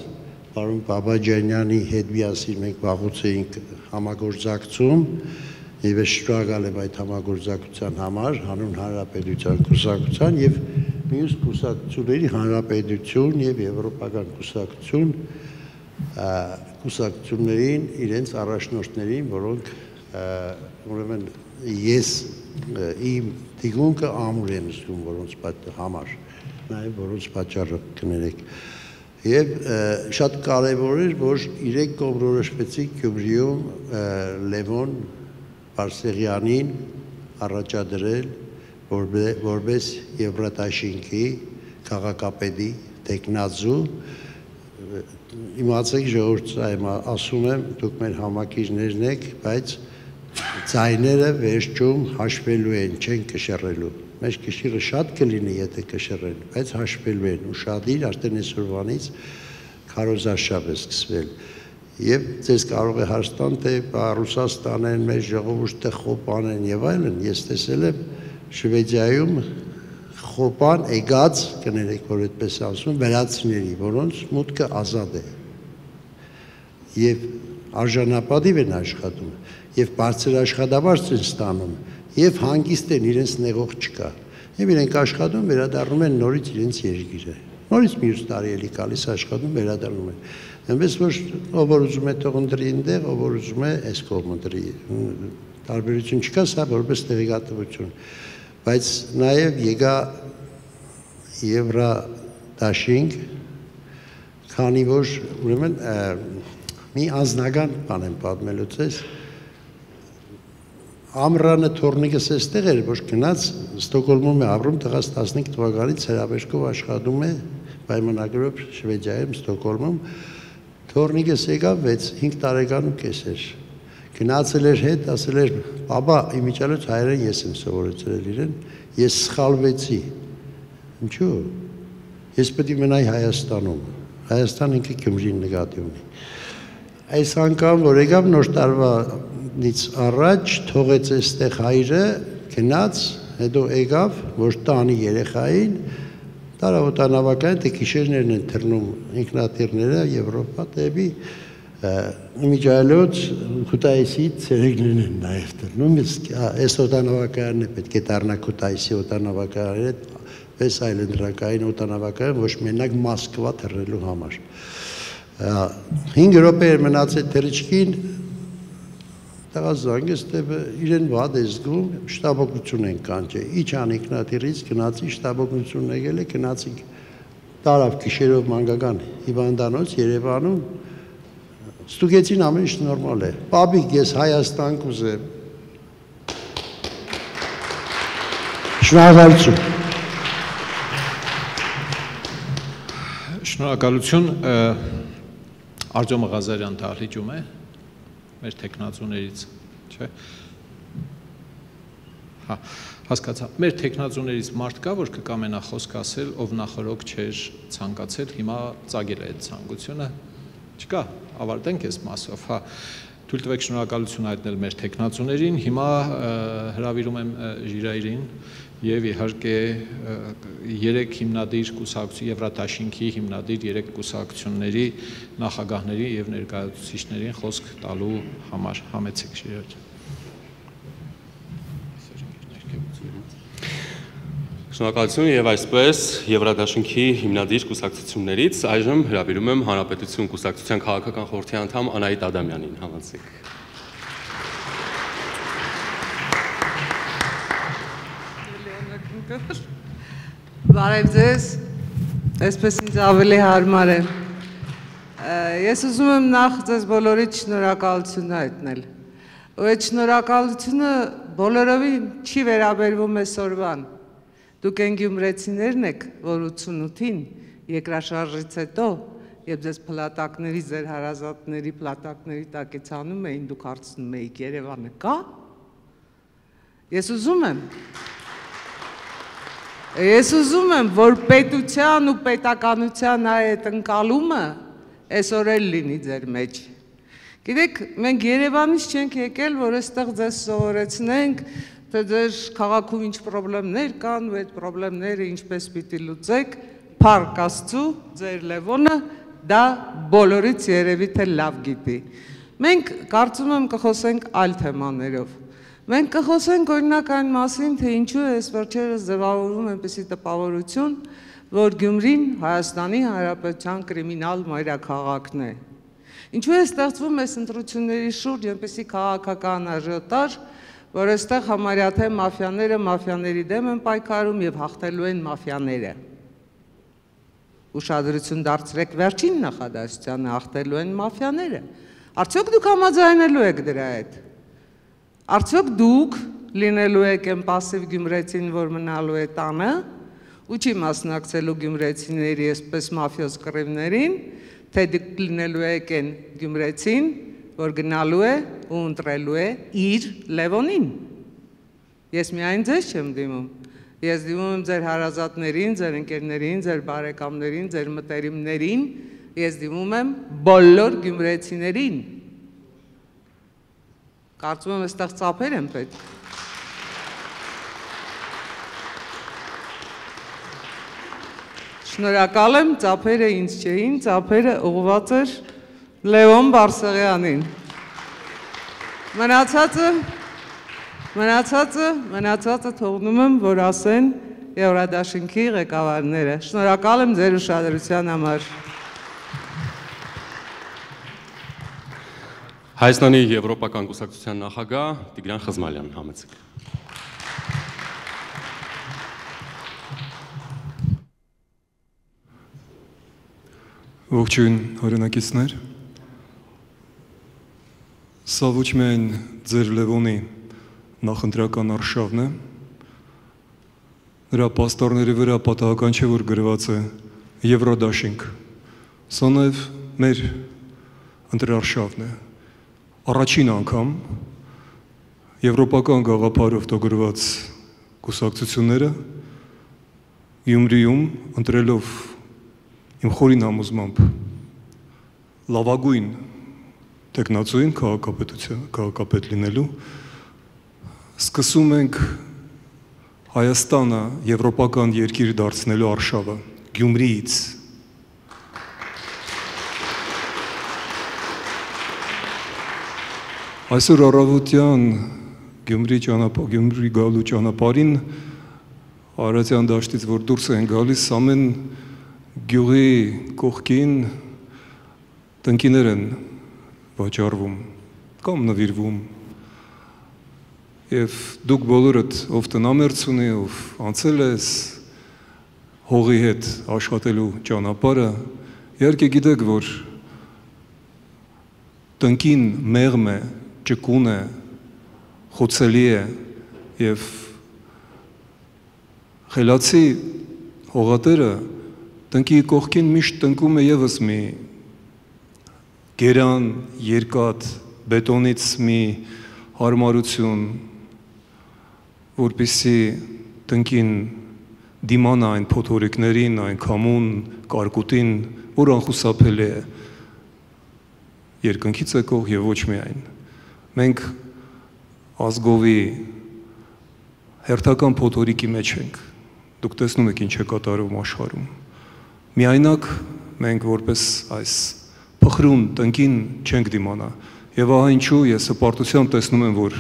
պարոն Բաբաջանյանի հետ միասին մենք վաղուց էինք համագործակցում եւ ես շնորհակալ եմ այդ համագործակցության համար, հանուն հանրապետության կուսակցության եւ մյուս կուսակցությունների հանրապետություն եւ եվրոպական կուսակցություններին իրենց առաջնորդներին, որոնք ուրեմն ես իմ դիգունքը ամուր եմ զգում որոնց համար, նաեւ որոնց պատճառը կներեք։ Եվ շատ կարևոր էր, որ իրենք կողմնորոշվեցին Գյումրիում Լևոն Բարսեղյանին առաջադրել որպես Եվրադաշինքի քաղաքապետի տեխնազու իմացեք ժողովուրդ ասում եմ դուք մեր համակիրներն եք, բայց ձայները վերջում հաշվելու են, չեն կշռելու։ Մեր կշիռը շատ կլինի, եթե կշռեն, բայց հաշվելու են, ուշադիր արդեն այսօրվանից քարոզարշավ է սկսվել։ Եվ ձեզ կարող է հարցնել, թե Ռուսաստանն մեր ժողովուրդը խոպան են եւ այլն, ես տեսել եմ Շվեդիայում խոպան եկած, կներեք, որ այդպես ասում, վերացիների, որոնց մուտքը ազատ է։ Եվ արժանապատիվ են աշխատում, եւ բարձր աշխատավարձ են ստանում, եւ հանգիստ են, իրենց նեղող չկա։ Եվ իրենք աշխատում, վերադառնում են նորից իրենց երկիրը։ Նորից մյուս տարի էլի գալիս աշխատում, վերադառնում են։ Այնպես որ ով որ ուզում է թող ընտրի այնտեղ, ով որ ուզում է այս կողմ ընտրի։ Տարբերություն չկա, սա որպես տեղեկատվություն։ Բայց նաեւ եկա Եվրադաշինք, քանի որ ուրեմն մի անձնական բան եմ պատմելու ձեզ։ Ամրանը թորնիկս էստեղ էր, որ գնաց Ստոկհոլմում է ապրում, տղաս 15 թվականից հրավերքով աշխատում է պայմանագրով Շվեդիայում, Ստոկհոլմում։ Թորնիկս եկավ 6-5 տարեկան ու կես էր։ Գնացել էր հետ, ասել էր, «Բաբա, իմիջիալոց հայերեն ես եմ սովորեցրել իրեն, ես սխալվեցի»։ Ինչու՞։ Ես պետք է մնայի Հայաստանում։ Հայաստան ինքը Գյումրին նկատի ունի։ Այս անգամ, որ եկավ նոր տարվանից առաջ, թողեց այստեղ հայրը, գնաց, հետո եկավ, որ տանի երեխային, տարավոտանավական, թե գիշերներն են թռնում ինքնաթիռները Եվրոպա դեպի իմիջիալոց Քութայիսի ցերեկներն են նաև թռնում, այս օտանավականն է պետք է դառնա Քութայիսի օտանավակայանը, պես այլընտրանքային օտանավակայան, ոչ մենակ Մոսկվա թռնելու համար։ 5 րոպե էր մնացել թռիչքին, տղաս զանգեց, իրեն վատ է զգում, շտաբօգնություն են կանչել։ Իջան ինքնաթիռից, գնացի շտաբօգնություն եկել է, գնացինք տարավ գիշերով մանկական հիվանդանոց Երևանում, ստուգեցին ամեն ինչ նորմալ է։ Պապիկ, ես Հայաստան կուզեմ։ Շնորհակալություն։ Շնորհակալություն, Արտյոմ Ղազարյան դահլիճում է, մեր տեխնացուներից, չէ՞։ Հա, հասկացա։ Մեր տեխնացուներից մարդ կա, որ կկամենա խոսք ասել, ով նախորոք չէր ցանկացել, հիմա ծագել է այդ ցանկությունը։ Չկա, ավարտենք այս մասով, հա։ Թույլ տվեք շնորհակալություն հայտնել մեր տեխնացուներին, հիմա հրավիրում եմ Ժիրայրին եւ իհարկե 3 հիմնադիր կուսակցություն Եվրադաշինքի հիմնադիր 3 կուսակցությունների նախագահների եւ ներկայացուցիչներին խոսք տալու համար համեցեք Ժիրայր։ Շնորհակալություն եւ այսպես Եվրադաշինքի հիմնադիր կուսակցություններից այժմ հրավիրում եմ Հանրապետություն կուսակցության քաղաքական խորհրդի անդամ Անահիտ Ադամյանին, համեցեք։ Բարև ձեզ, այսպես ինձ ավելի հարմար է։ Ես ուզում եմ նախ ձեզ բոլորիդ շնորհակալություն հայտնել։ Ու այդ շնորհակալությունը բոլորովին չի վերաբերվում այսօրվան։ Դուք են գյումրեցիներն եք, որ 88-ին երկրաշարժից հետո, երբ ձեզ փլատակների, ձեր հարազատների փլատակների տակից անում էին, դուք հարցնում էիք Երևանը կա։ Ես ուզում եմ, որ պետության ու պետականության այդ ընկալումը այսօր էլ լինի ձեր մեջ։ Գիտեք, մենք Երևանից չենք եկել, որ այստեղ ձեզ սովորեցնենք, թե ձեր քաղաքում ինչ պրոբլեմներ կան, ու այդ պրոբլեմները ինչպես պիտի լուծեք, փառք Աստծու, ձեր Լևոնը դա բոլորից երևի թե լավ գիտի։ Մենք կարծում եմ կխոսենք այլ թեմաներով։ Մենք կխոսենք օրինակ այն մասին, թե ինչու է այս վերջերս ձևավորվում այնպիսի տպավորություն, որ Գյումրին Հայաստանի Հանրապետության կրիմինալ մայրաքաղաքն է։ Ինչու է ստեղծվում այս ընտրությունների շուրջ այնպիսի քաղաքական աժիոտաժ, որ այստեղ համարյա թե մաֆիաները մաֆիաների դեմ են պայքարում եւ հաղթելու են մաֆիաները։ ուշադրություն դարձրեք վերջին նախադասությանը, հաղթելու են մաֆիաները։ Արդյոք դուք համաձայնելու եք դրա հետ։ Արդյոք դուք լինելու եք այն պասիվ գյումրեցին, որ մնալու է տանը, ու չի մասնակցելու գյումրեցիների այսպես մաֆիոզ կռիվներին, թե դուք լինելու եք այն գյումրեցին, որ գնալու է ու ընտրելու է իր Լևոնին։ Ես միայն ձեզ չեմ դիմում, ես դիմում եմ ձեր հարազատներին, ձեր ընկերներին, ձեր բարեկամներին, ձեր մտերիմներին, ես դիմում եմ բոլոր գյումրեցիներին։ Կարծում եմ այստեղ ծափեր են պետք։ Շնորհակալ եմ, ծափերը ինձ չէին, ծափերը ուղղված էր Լևոն Բարսեղյանին։ Մնացածը թողնում եմ, որ ասեն Եվրադաշինքի ղեկավարները։ Շնորհակալ եմ ձեր ուշադրության համար։ Հայաստանի Եվրոպական կուսակցության նախագահ Տիգրան Խզմալյան, համեցեք։ Ողջույն օրինակիցներ, սա ոչ միայն ձեր Լևոնի նախընտրական արշավն է, նրա պաստառների վրա պատահական չէ, որ գրված է Եվրոդաշինք, սա նաև մեր ընտրարշավն է, առաջին անգամ եվրոպական գաղափարով տողգրված կուսակցությունները Գյումրիում ընտրելով իմ խորին համոզմամբ լավագույն տեխնացուին քաղաքապետ լինելու սկսում ենք Հայաստանը եվրոպական երկիր դարձնելու արշավը Գյումրիից։ Այսօր առավոտյան Գյումրի գալու ճանապարհին Արարատյան դաշտից որ դուրս են գալիս ամեն գյուղի կողքին տնկիներ են վաճառվում կամ նվիրվում եւ դուք բոլորդ ով տնամերձ ունի, ով անցել ես հողի հետ աշխատելու ճանապարհը, իհարկե գիտեք, որ տնկին մեղմ է, ճկուն է, խոցելի է եւ խելացի հողատերը տնկի կողքին միշտ տնկում է եւս մի գերան, երկաթ, բետոնից մի հարմարություն, որպեսզի տնկին դիմանա այն փոթորիկներին, այն քամուն, կարկուտին, որ անխուսափելի է երկնքից եկող եւ ոչ միայն։ Մենք ազգովի հերթական փոթորիկի մեջ ենք։ Դուք տեսնում եք ինչ է կատարվում աշխարհում։ Միայնակ մենք որպես այս փխրուն տնկին չենք դիմանա։ Եվ ահա ինչու ես հպարտությամբ տեսնում եմ, որ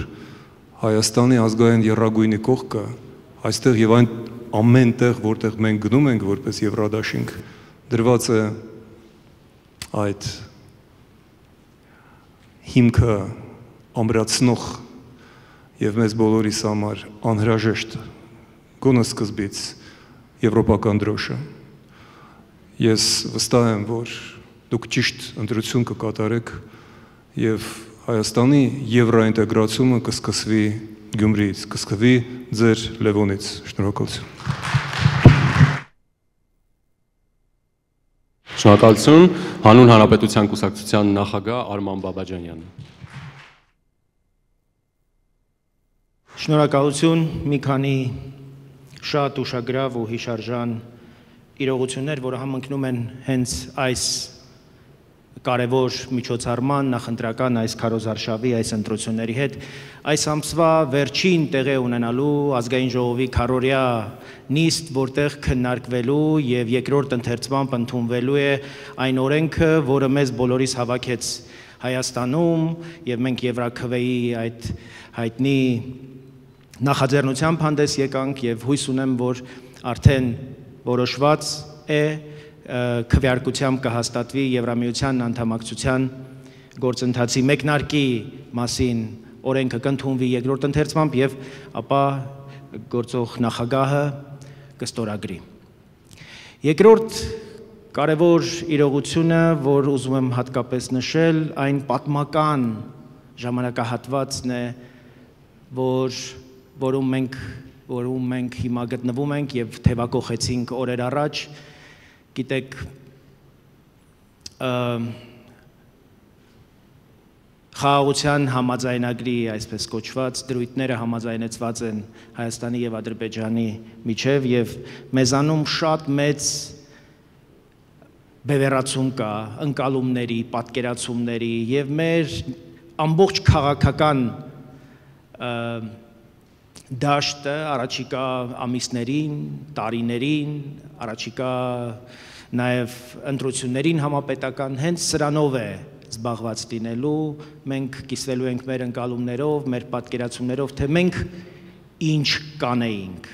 Հայաստանի ազգային եռագույնի կողքը այստեղ եւ այն ամեն տեղ, որտեղ մենք գնում ենք որպես Եվրադաշինք, դրված է այդ հիմքը ամրացնող եւ մեզ բոլորիս համար անհրաժեշտ գոնե սկզբից եվրոպական դրոշը։ Ես վստահ եմ, որ դուք ճիշտ ընտրություն կկատարեք եւ Հայաստանի եվրոինտեգրացումը կսկսվի Գյումրիից, կսկսվի ձեր Լևոնից։ Շնորհակալություն։ Շնորհակալություն, Հանուն Հանրապետության կուսակցության նախագահ Արման Բաբաջանյան։ Շնորհակալություն, մի քանի շատ ուշագրավ ու հիշարժան իրողություններ, որը համընկնում են հենց այս կարևոր միջոցառման նախընտրական այս քարոզարշավի այս ընտրությունների հետ այս ամսվա վերջին տեղի ունենալու ազգային ժողովի քարորյա նիստ, որտեղ քննարկվելու եւ երկրորդ ընթերցմամբ ընդունվելու է այն օրենքը, որը մեզ բոլորիս հավաքեց Հայաստանում եւ մենք Եվրաքվեի այդ հայտնի նախաձեռնությամբ հանդես եկանք եւ հույս ունեմ, որ արդեն որոշված է քվեարկությամբ կհաստատվի Եվրամիության անդամակցության գործընթացի մեկնարկի մասին օրենքը կընդունվի երկրորդ ընթերցմամբ եւ ապա գործող նախագահը կստորագրի։ Երկրորդ Կարևոր իրողությունը, որ ուզում եմ հատկապես նշել, այն պատմական ժամանակահատվածն է, որում մենք հիմա գտնվում ենք եւ թևակողեցինք օրեր առաջ, գիտեք, խաղաղության համաձայնագրի, այսպես կոչված, դրույթները համաձայնեցված են Հայաստանի եւ Ադրբեջանի միջև եւ մեզանում շատ մեծ բևեռացում կա, ընկալումների, պատկերացումների եւ մեր ամբողջ քաղաքական դաշտը առաջիկա ամիսներին, տարիներին, առաջիկա նաեւ ընտրություններին համապետական հենց սրանով է զբաղված լինելու, մենք կիսվելու ենք մեր ընկալումներով, մեր պատկերացումներով, թե մենք ինչ կանեինք։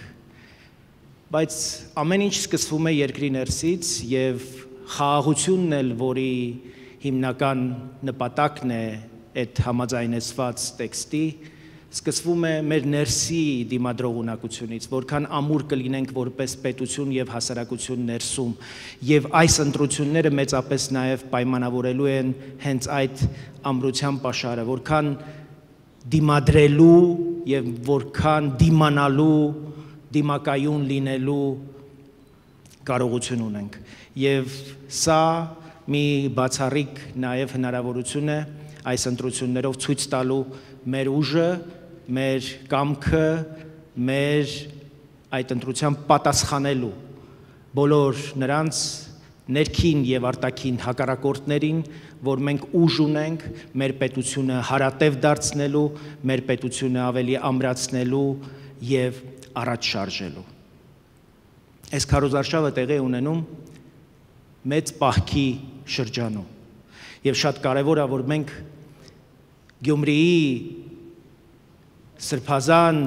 Բայց ամեն ինչ սկսվում է երկրի ներսից եւ խաղաղությունն էլ, որի հիմնական նպատակն է այդ համաձայնեցված տեքստի, սկսվում է մեր ներսի դիմադրողունակությունից, որքան ամուր կլինենք որպես պետություն եւ հասարակություն ներսում, եւ այս ընտրությունները մեծապես նաեւ պայմանավորելու են հենց այդ ամրության պաշարը, որքան դիմադրելու եւ որքան դիմանալու, դիմակայուն լինելու կարողություն ունենք։ Եվ սա մի բացառիկ նաեւ հնարավորություն է այս ընտրություններով ցույց տալու մեր ուժը, մեր կամքը, մեր այդ ընտրության պատասխանելու բոլոր նրանց ներքին եւ արտաքին հակառակորդներին, որ մենք ուժ ունենք մեր պետությունը հարատև դարձնելու, մեր պետությունը ավելի ամրացնելու եւ առաջ շարժելու։ Այս քարոզարշավը տեղի ունենում մեծ պահքի շրջանում եւ շատ կարեւոր է, որ մենք Գյումրիի սրբազան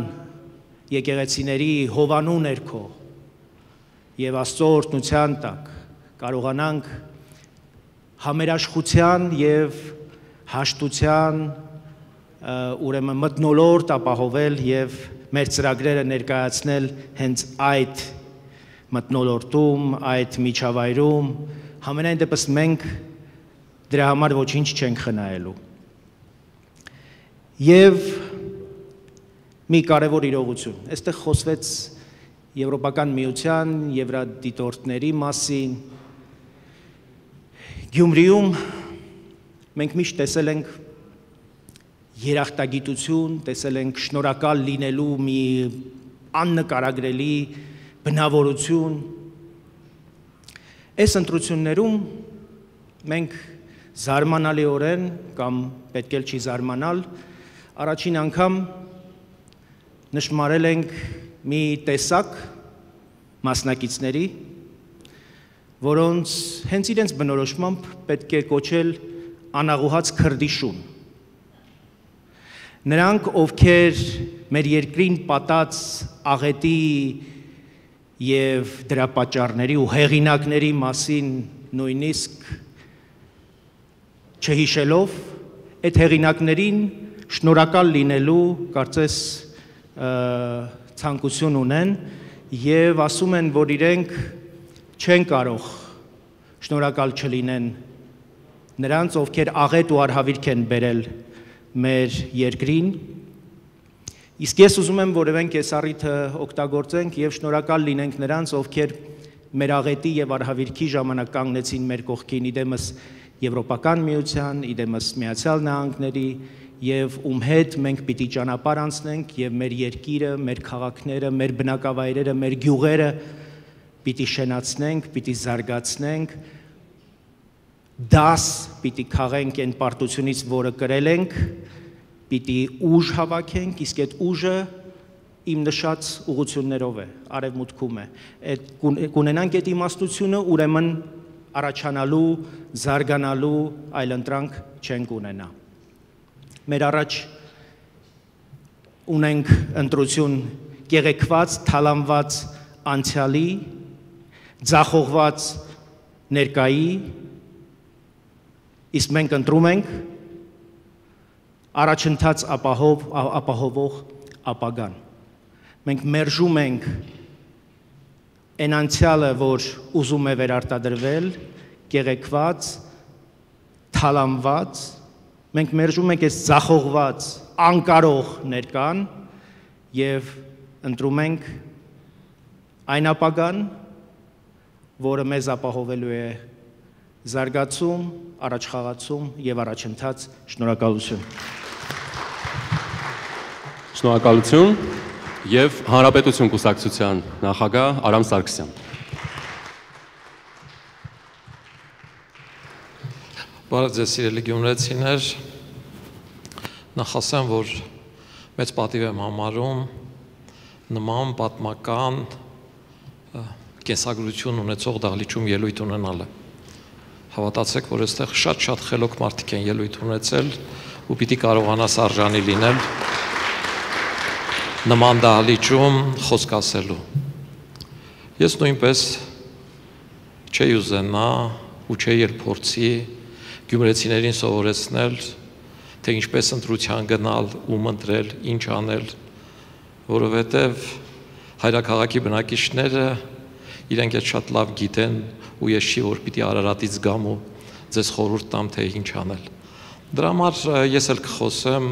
եկեղեցիների հովանու ներքո եւ Աստծո օրհնության տակ կարողանանք համերաշխության եւ հաշտության ուրեմն մթնոլորտ ապահովել եւ մեր ծրագրերը ներկայացնել հենց այդ մթնոլորտում, այդ միջավայրում, համենայն դեպս մենք դրա համար ոչինչ չենք խնայելու։ Եվ մի կարևոր իրողություն, այստեղ խոսվեց Եվրոպական միության, եվրադիտորդների մասին, Գյումրիում մենք միշտ տեսել ենք երախտագիտություն, տեսել ենք շնորհակալ լինելու մի աննկարագրելի բնավորություն։ Այս ընտրություններում մենք զարմանալիորեն կամ պետք է չի զարմանալ, առաջին անգամ նշմարել ենք մի տեսակ մասնակիցների, որոնց հենց իրենց բնորոշմամբ պետք է կոչել անաղուհաց քրդիշուն։ Նրանք, ովքեր մեր երկրին պատած աղետի եւ դրա պատճառների ու հեղինակների մասին նույնիսկ չհիշելով, այդ հեղինակներին շնորհակալ լինելու, կարծես ցանկություն ունեն եւ ասում են, որ իրենք չեն կարող շնորհակալ չլինեն նրանց, ովքեր աղետ ու արհավիրք են բերել մեր երկրին։ Իսկ ես ուզում եմ, որ մենք այս առիթը օգտագործենք եւ շնորհակալ լինենք նրանց, ովքեր մեր աղետի եւ արհավիրքի ժամանակ կանգնեցին մեր կողքին, իդեմս Եվրոպական միության, իդեմս Միացյալ Նահանգների եւ ում հետ մենք պիտի ճանապարհ անցնենք եւ մեր երկիրը, մեր քաղաքները, մեր բնակավայրերը, մեր գյուղերը պիտի շենացնենք, պիտի զարգացնենք, դաս պիտի քաղենք այն պարտությունից, որը կրել ենք, պիտի ուժ հավաքենք, իսկ այդ ուժը իմ նշած ուղղություններով է, արևմուտքում է։ Այդ կունենանք այդ իմաստությունը, ուրեմն առաջանալու, զարգանալու այլընտրանք չենք ունենա։ Մեր առաջ ունենք ընտրություն կեղեքված, թալանված անցյալի, ձախողված ներկայի, իսկ մենք ընտրում ենք առաջընթաց ապահովող ապագան։ Մենք մերժում ենք այն անցյալը, որ ուզում է վերարտադրվել, կեղեքված, թալանված, մենք մերժում ենք այս ձախողված, անկարող ներկան եւ ընտրում ենք այն ապագան, որը մեզ ապահովելու է զարգացում, առաջխաղացում եւ առաջընթաց։ Շնորհակալություն։ Շնորհակալություն եւ Հանրապետություն կուսակցության նախագահ Արամ Սարգսյան։ Բարև ձեզ սիրելի գյումրեցիներ, նախ ասեմ, որ մեծ պատիվ եմ համարում նման պատմական կենսագրություն ունեցող դահլիճում ելույթ ունենալը։ Հավատացեք, որ այստեղ շատ խելոք մարդիկ են ելույթ ունեցել ու պիտի կարողանաս արժանի լինել նման դահլիճում խոսք ասելու։ Ես նույնպես չէի ուզենա ու չէի էլ փորձի գյումրեցիներին սովորեցնել, թե ինչպես ընտրության գնալ, ում ընտրել, ինչ անել, որովհետև հայրաքաղաքի բնակիչները իրենք էլ շատ լավ գիտեն ու ես չի որ պիտի Արարատից գամ ու ձեզ խորհուրդ տամ, թե ինչ անել։ Դրա համար ես էլ կխոսեմ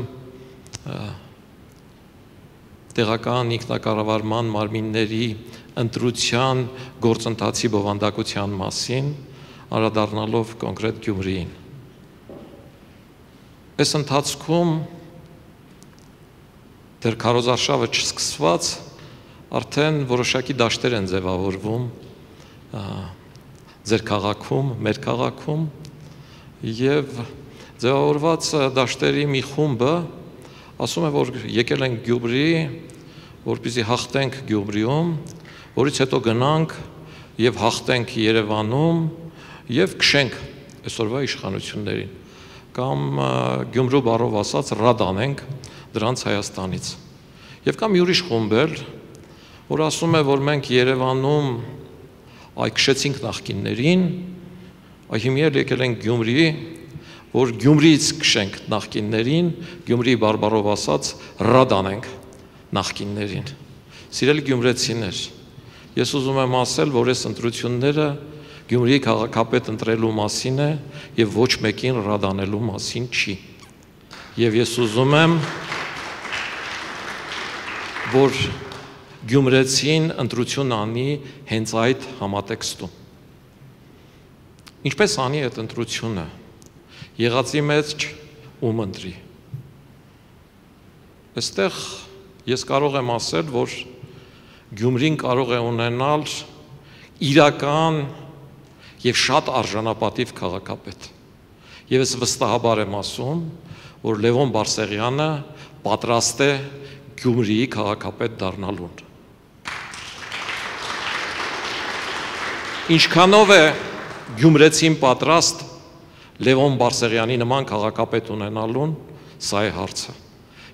տեղական ինքնակառավարման մարմինների ընտրության գործընթացի բովանդակության մասին, անդրադառնալով կոնկրետ Գյումրիին։ Այս ընթացքում դեռ քարոզարշավը չսկսված արդեն որոշակի դաշտեր են ձևավորվում ձեր քաղաքում, մեր քաղաքում եւ ձևավորված դաշտերի մի խումբը ասում է, որ եկել ենք Գյումրի, որպեսզի հաղթենք Գյումրիում, որից հետո գնանք եւ հաղթենք Երևանում եւ քշենք այսօրվա իշխանություններին կամ Գյումրու բառով ասած ռադ անենք դրանց Հայաստանից։ Եվ կամ ուրիշ խումբ էլ, որ ասում է, որ մենք Երևանում քշեցինք նախկիններին, հիմա եկել ենք Գյումրի, որ Գյումրիից քշենք նախկիններին, Գյումրի բարբառով ասած ռադ անենք նախկիններին։ Սիրելի գյումրեցիներ, ես ուզում եմ ասել, որ այս ընտրությունները Գյումրիի քաղաքապետ ընտրելու մասին է եւ ոչ մեկին ռադ անելու մասին չի։ Եվ ես ուզում եմ, որ գյումրեցին ընտրություն անի հենց այդ համատեքստում։ Ինչպես անի այդ ընտրությունը։ Եղածի մեջ ում ընտրի։ Այստեղ ես կարող եմ ասել, որ Գյումրին կարող է ունենալ իրական եւ շատ արժանապատիվ քաղաքապետ։ Եվ ես վստահաբար եմ ասում, որ Լևոն Բարսեղյանը պատրաստ է Գյումրիի քաղաքապետ դառնալուն։ Ինչքանով է գյումրեցին պատրաստ Լևոն Բարսեղյանի նման քաղաքապետ ունենալուն, սա է հարցը։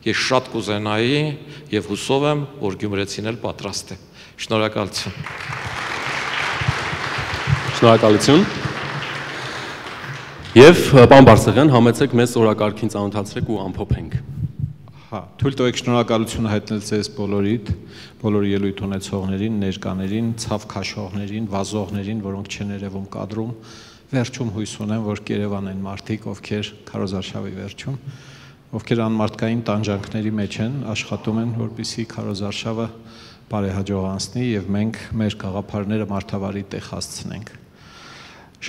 Ես շատ կուզենայի եւ հուսով եմ, որ գյումրեցին էլ պատրաստ է։ Շնորհակալություն։ Շնորհակալություն։ Եվ պարոն Բարսեղյան, համեցեք մեզ օրակարգին ծանոթացրեք ու ամփոփենք։ Հա, թույլ տվեք շնորհակալություն հայտնել ձեզ բոլորիդ, բոլոր ելույթ ունեցողներին, ներկաներին, ցավ քաշողներին, վազողներին, որոնք չեն երևում կադրում։ Վերջում հույս ունեմ, որ կերևան են մարդիկ, ովքեր քարոզարշավի վերջում, ովքեր անմարդկային տանջանքների մեջ են, աշխատում են, որպեսզի քարոզարշավը բարեհաջող անցնի եւ մենք մեր գաղափարները մարդավարի տեղ հասցնենք։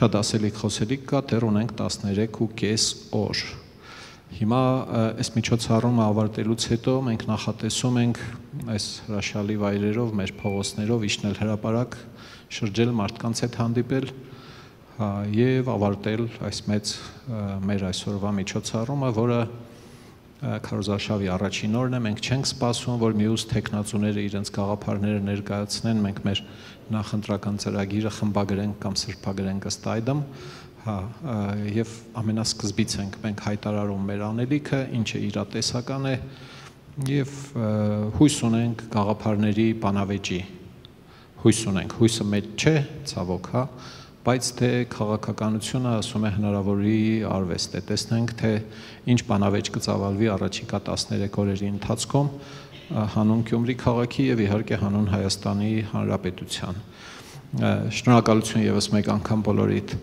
Շատ ասելիք խոսելիք կա, դեռ ունենք 13.5 օր։ Հիմա այս միջոցառումը ավարտելուց հետո մենք նախատեսում ենք այս հրաշալի վայրերով, մեր փողոցներով իջնել հրապարակ, շրջել մարդկանց հետ հանդիպել եւ ավարտել այս մեծ մեր այսօրվա միջոցառումը, որը քարոզարշավի առաջին օրն է, մենք չենք սպասում, որ մյուս տեխնացուները իրենց գաղափարները ներկայացնեն, մենք մեր նախընտրական ծրագիրը խմբագրենք կամ սրբագրենք ըստ այդմ, եւ ամենասկզբից ենք մենք հայտարարում մեր անելիքը, ինչը իրատեսական է եւ հույս ունենք գաղափարների բանավեճի, հույս ունենք, հույսը մեծ չէ, ցավոք, բայց թե քաղաքականությունը ասում է հնարավորի արվեստ է, տեսնենք թե ինչ բանավեճ կծավալվի առաջիկա 13 օրերի ընթացքում, հանուն Գյումրի քաղաքի եւ իհարկե հանուն Հայաստանի Հանրապետության։ Շնորհակալություն եւս մեկ անգամ բոլորիդ։